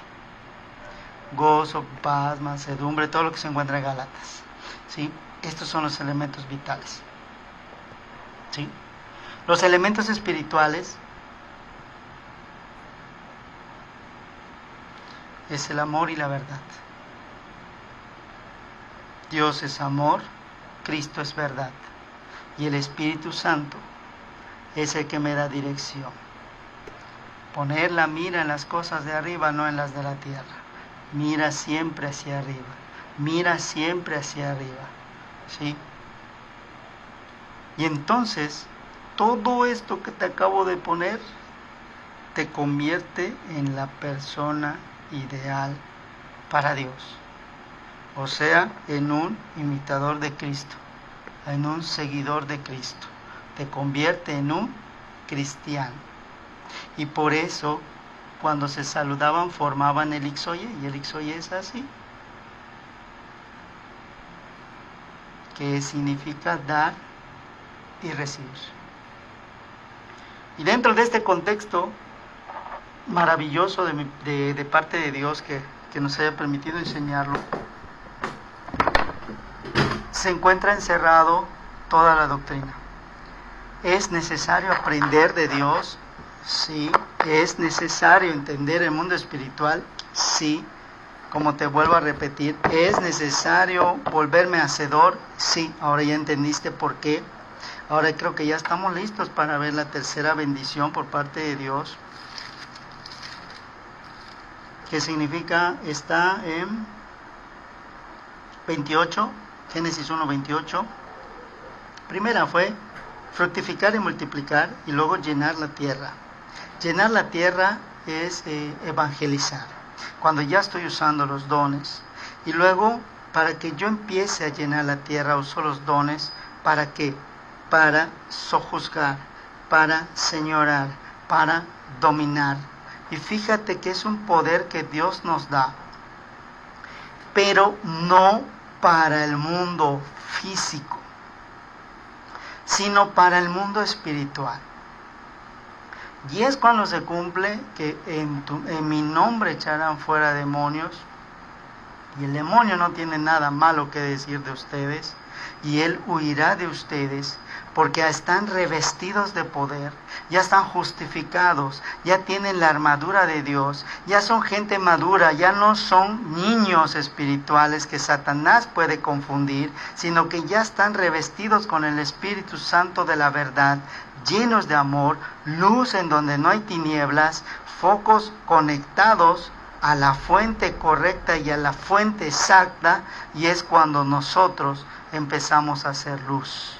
Gozo, paz, mansedumbre, todo lo que se encuentra en Gálatas. ¿Sí? Estos son los elementos vitales. ¿Sí? Los elementos espirituales es el amor y la verdad. Dios es amor, Cristo es verdad. Y el Espíritu Santo es el que me da dirección. Poner la mira en las cosas de arriba, no en las de la tierra. Mira siempre hacia arriba. Mira siempre hacia arriba. ¿Sí? Y entonces, todo esto que te acabo de poner te convierte en la persona ideal para Dios. O sea, en un imitador de Cristo, en un seguidor de Cristo. Te convierte en un cristiano. Y por eso, cuando se saludaban, formaban el ixoye, y el ixoye es así, que significa dar y recibir. Y dentro de este contexto maravilloso de parte de Dios, que nos haya permitido enseñarlo, se encuentra encerrado toda la doctrina. ¿Es necesario aprender de Dios? Sí. ¿Es necesario entender el mundo espiritual? Sí. Como te vuelvo a repetir, ¿es necesario volverme hacedor? Sí. Ahora ya entendiste por qué. Ahora creo que ya estamos listos para ver la tercera bendición por parte de Dios. ¿Qué significa? Está en 28, Génesis 1, 28. Primera fue fructificar y multiplicar, y luego llenar la tierra. Llenar la tierra es evangelizar, cuando ya estoy usando los dones. Y luego, para que yo empiece a llenar la tierra, uso los dones. ¿Para qué? Para sojuzgar, para señorar, para dominar. Y fíjate que es un poder que Dios nos da, pero no para el mundo físico, sino para el mundo espiritual. Y es cuando se cumple que en mi nombre echarán fuera demonios, y el demonio no tiene nada malo que decir de ustedes, y él huirá de ustedes, porque ya están revestidos de poder, ya están justificados, ya tienen la armadura de Dios, ya son gente madura, ya no son niños espirituales que Satanás puede confundir, sino que ya están revestidos con el Espíritu Santo de la verdad, llenos de amor, luz en donde no hay tinieblas, focos conectados a la fuente correcta y a la fuente exacta, y es cuando nosotros empezamos a hacer luz.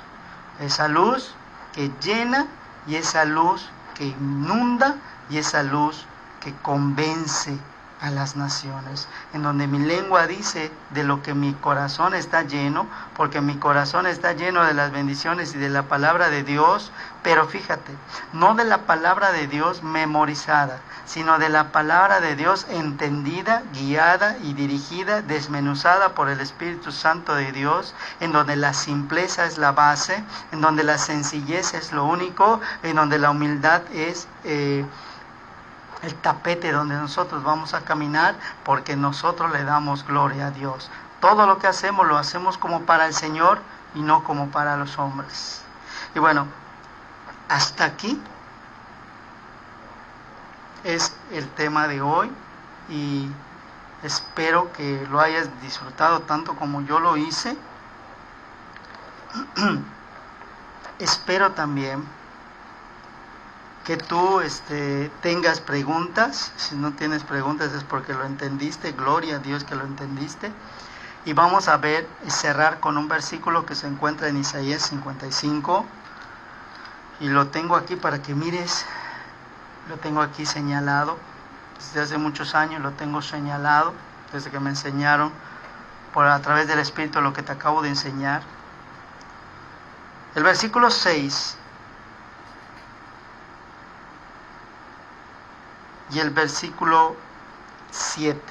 Esa luz que llena, y esa luz que inunda, y esa luz que convence a las naciones, en donde mi lengua dice de lo que mi corazón está lleno, porque mi corazón está lleno de las bendiciones y de la palabra de Dios, pero fíjate, no de la palabra de Dios memorizada, sino de la palabra de Dios entendida, guiada y dirigida, desmenuzada por el Espíritu Santo de Dios, en donde la simpleza es la base, en donde la sencillez es lo único, en donde la humildad es el tapete donde nosotros vamos a caminar, porque nosotros le damos gloria a Dios. Todo lo que hacemos lo hacemos como para el Señor y no como para los hombres. Y bueno, hasta aquí es el tema de hoy, y espero que lo hayas disfrutado tanto como yo lo hice. Espero también que tú tengas preguntas. Si no tienes preguntas es porque lo entendiste. Gloria a Dios que lo entendiste. Y vamos a ver y cerrar con un versículo que se encuentra en Isaías 55. Y lo tengo aquí para que mires. Lo tengo aquí señalado. Desde hace muchos años lo tengo señalado, desde que me enseñaron a través del Espíritu lo que te acabo de enseñar. El versículo 6 y el versículo 7.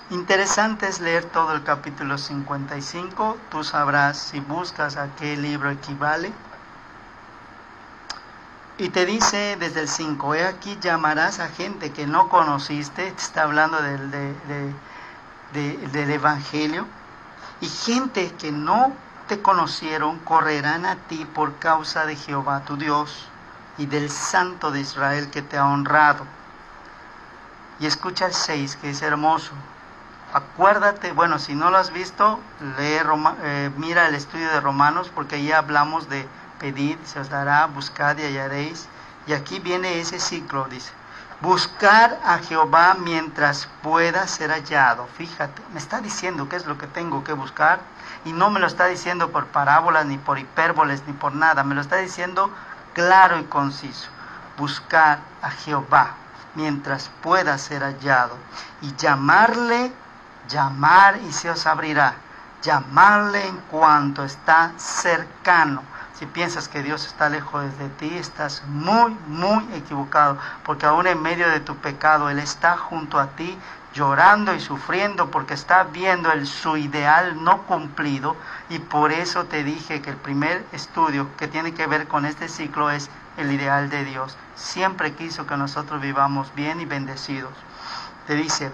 Interesante es leer todo el capítulo 55. Tú sabrás si buscas a qué libro equivale. Y te dice desde el 5, he aquí llamarás a gente que no conociste, te está hablando del Evangelio, y gente que no te conocieron correrán a ti por causa de Jehová tu Dios y del Santo de Israel que te ha honrado. Y escucha el 6, que es hermoso. Acuérdate, bueno, si no lo has visto, mira el estudio de Romanos, porque ahí hablamos de pedid, se os dará, buscad y hallaréis. Y aquí viene ese ciclo, dice, buscar a Jehová mientras pueda ser hallado. Fíjate, me está diciendo qué es lo que tengo que buscar, y no me lo está diciendo por parábolas, ni por hipérboles, ni por nada, me lo está diciendo claro y conciso. Buscar a Jehová mientras pueda ser hallado, y llamarle, llamar y se os abrirá, llamarle en cuanto está cercano. Si piensas que Dios está lejos de ti, estás muy, muy equivocado, porque aún en medio de tu pecado, Él está junto a ti, llorando y sufriendo, porque está viendo su ideal no cumplido. Y por eso te dije que el primer estudio que tiene que ver con este ciclo es el ideal de Dios. Siempre quiso que nosotros vivamos bien y bendecidos. Te dice,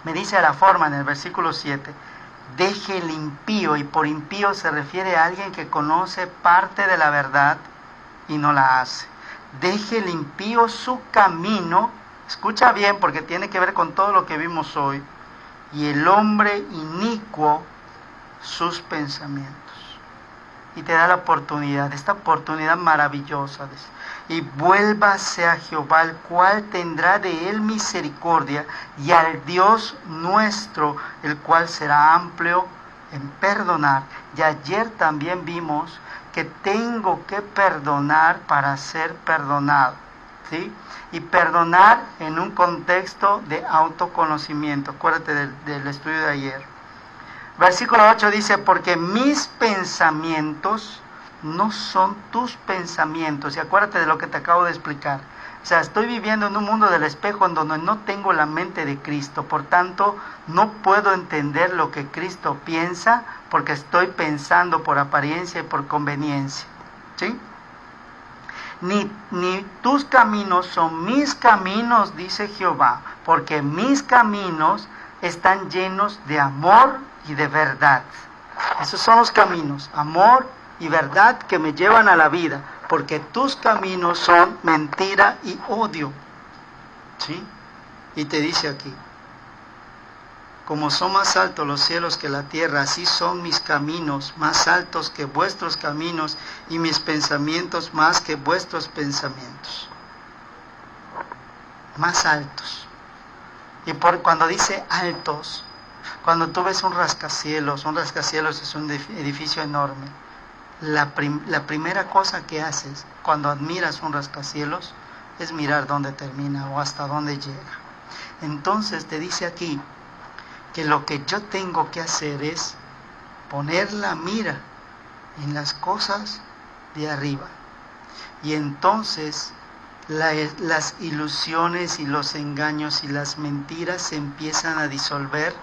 Me dice a la forma en el versículo 7, deje el impío, y por impío se refiere a alguien que conoce parte de la verdad y no la hace. Deje el impío su camino, escucha bien porque tiene que ver con todo lo que vimos hoy, y el hombre inicuo sus pensamientos. Y te da la oportunidad, esta oportunidad maravillosa, y vuélvase a Jehová, el cual tendrá de él misericordia, y al Dios nuestro, el cual será amplio en perdonar. Y ayer también vimos que tengo que perdonar para ser perdonado, ¿sí? Y perdonar en un contexto de autoconocimiento. Acuérdate del estudio de ayer. Versículo 8 dice, porque mis pensamientos no son tus pensamientos. Y acuérdate de lo que te acabo de explicar. O sea, estoy viviendo en un mundo del espejo en donde no tengo la mente de Cristo. Por tanto, no puedo entender lo que Cristo piensa porque estoy pensando por apariencia y por conveniencia. ¿Sí? Ni tus caminos son mis caminos, dice Jehová, porque mis caminos están llenos de amor y de verdad. Esos son los caminos, amor y verdad, que me llevan a la vida, porque tus caminos son mentira y odio. ¿Sí? Y te dice aquí, como son más altos los cielos que la tierra, así son mis caminos más altos que vuestros caminos, y mis pensamientos más que vuestros pensamientos. Más altos. Y cuando dice altos, cuando tú ves un rascacielos es un edificio enorme. La primera cosa que haces cuando admiras un rascacielos es mirar dónde termina o hasta dónde llega. Entonces te dice aquí que lo que yo tengo que hacer es poner la mira en las cosas de arriba. Y entonces las ilusiones y los engaños y las mentiras se empiezan a disolver,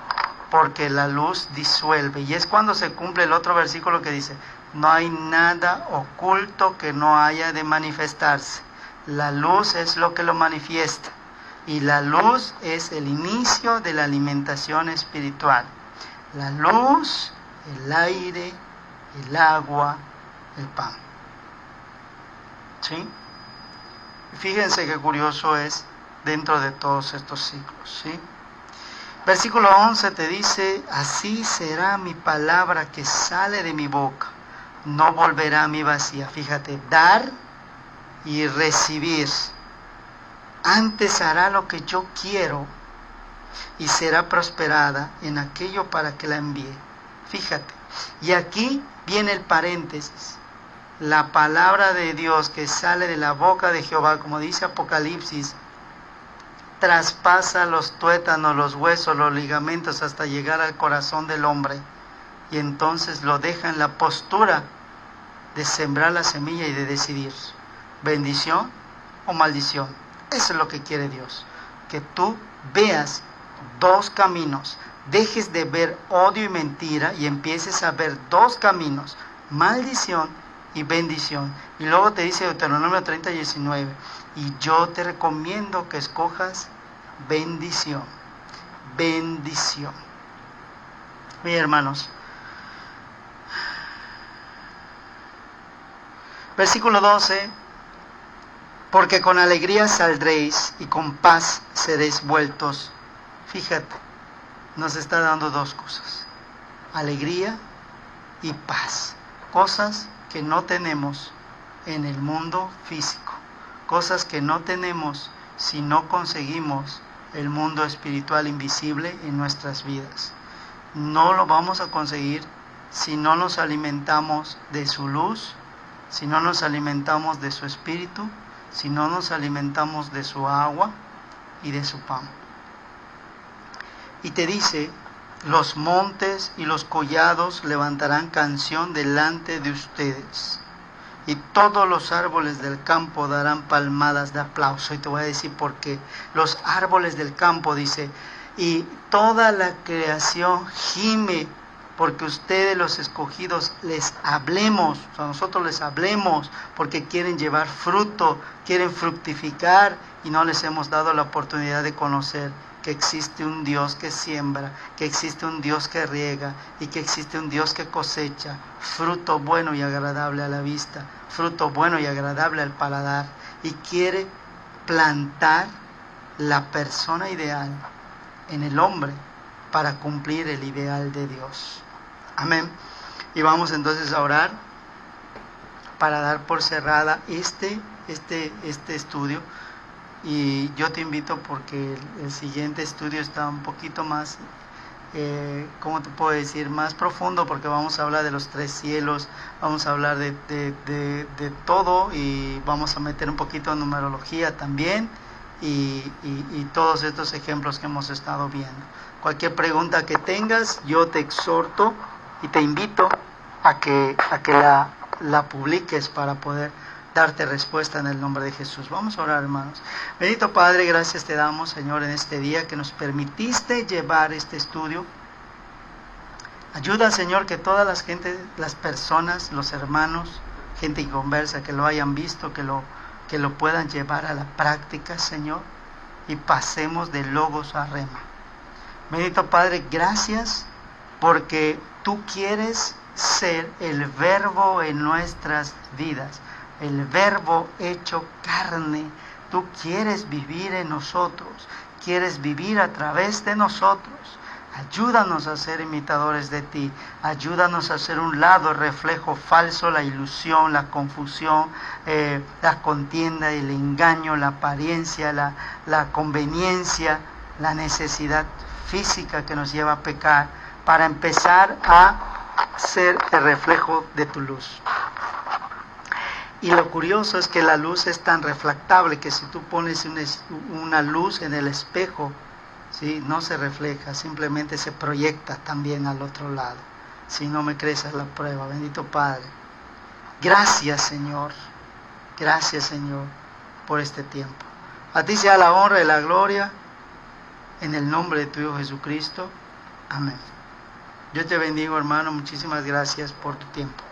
porque la luz disuelve. Y es cuando se cumple el otro versículo que dice, no hay nada oculto que no haya de manifestarse. La luz es lo que lo manifiesta. Y la luz es el inicio de la alimentación espiritual. La luz, el aire, el agua, el pan. ¿Sí? Fíjense qué curioso es dentro de todos estos ciclos. ¿Sí? Versículo 11 te dice, así será mi palabra que sale de mi boca, no volverá a mí vacía. Fíjate, dar y recibir. Antes hará lo que yo quiero y será prosperada en aquello para que la envíe. Fíjate, y aquí viene el paréntesis. La palabra de Dios que sale de la boca de Jehová, como dice Apocalipsis, traspasa los tuétanos, los huesos, los ligamentos, hasta llegar al corazón del hombre. Y entonces lo deja en la postura de sembrar la semilla y de decidir, bendición o maldición. Eso es lo que quiere Dios, que tú veas dos caminos, dejes de ver odio y mentira y empieces a ver dos caminos, maldición y bendición. Y luego te dice Deuteronomio 30:19, y yo te recomiendo que escojas bendición, bendición. Mis hermanos, versículo 12, porque con alegría saldréis y con paz seréis vueltos. Fíjate, nos está dando dos cosas, alegría y paz, cosas que no tenemos en el mundo físico, cosas que no tenemos si no conseguimos el mundo espiritual invisible en nuestras vidas. No lo vamos a conseguir si no nos alimentamos de su luz, si no nos alimentamos de su espíritu, si no nos alimentamos de su agua y de su pan. Y te dice, los montes y los collados levantarán canción delante de ustedes, y todos los árboles del campo darán palmadas de aplauso. Y te voy a decir por qué. Los árboles del campo, dice, y toda la creación gime, porque ustedes los escogidos les hablemos, o sea, nosotros les hablemos, porque quieren llevar fruto, quieren fructificar, y no les hemos dado la oportunidad de conocer que existe un Dios que siembra, que existe un Dios que riega y que existe un Dios que cosecha fruto bueno y agradable a la vista, fruto bueno y agradable al paladar, y quiere plantar la persona ideal en el hombre para cumplir el ideal de Dios. Amén. Y vamos entonces a orar para dar por cerrada este estudio. Y yo te invito, porque el siguiente estudio está un poquito más, ¿cómo te puedo decir? Más profundo, porque vamos a hablar de los 3 cielos, vamos a hablar de todo, y vamos a meter un poquito de numerología también, y todos estos ejemplos que hemos estado viendo. Cualquier pregunta que tengas, yo te exhorto y te invito a que la publiques para poder darte respuesta en el nombre de Jesús. Vamos a orar, hermanos. Bendito Padre, gracias te damos, Señor, en este día que nos permitiste llevar este estudio. Ayuda, Señor, que todas las personas, los hermanos, gente inconversa, que lo hayan visto, que lo puedan llevar a la práctica, Señor, y pasemos de logos a rema. Bendito Padre, gracias porque tú quieres ser el verbo en nuestras vidas, el verbo hecho carne. Tú quieres vivir en nosotros, quieres vivir a través de nosotros. Ayúdanos a ser imitadores de ti, ayúdanos a hacer un lado el reflejo falso, la ilusión, la confusión, la contienda, el engaño, la apariencia, la conveniencia, la necesidad física que nos lleva a pecar, para empezar a ser el reflejo de tu luz. Y lo curioso es que la luz es tan refractable que si tú pones una luz en el espejo, ¿sí?, no se refleja, simplemente se proyecta también al otro lado. Si no me crees, haz la prueba. Bendito Padre, gracias Señor, por este tiempo. A ti sea la honra y la gloria, en el nombre de tu Hijo Jesucristo. Amén. Yo te bendigo, hermano, muchísimas gracias por tu tiempo.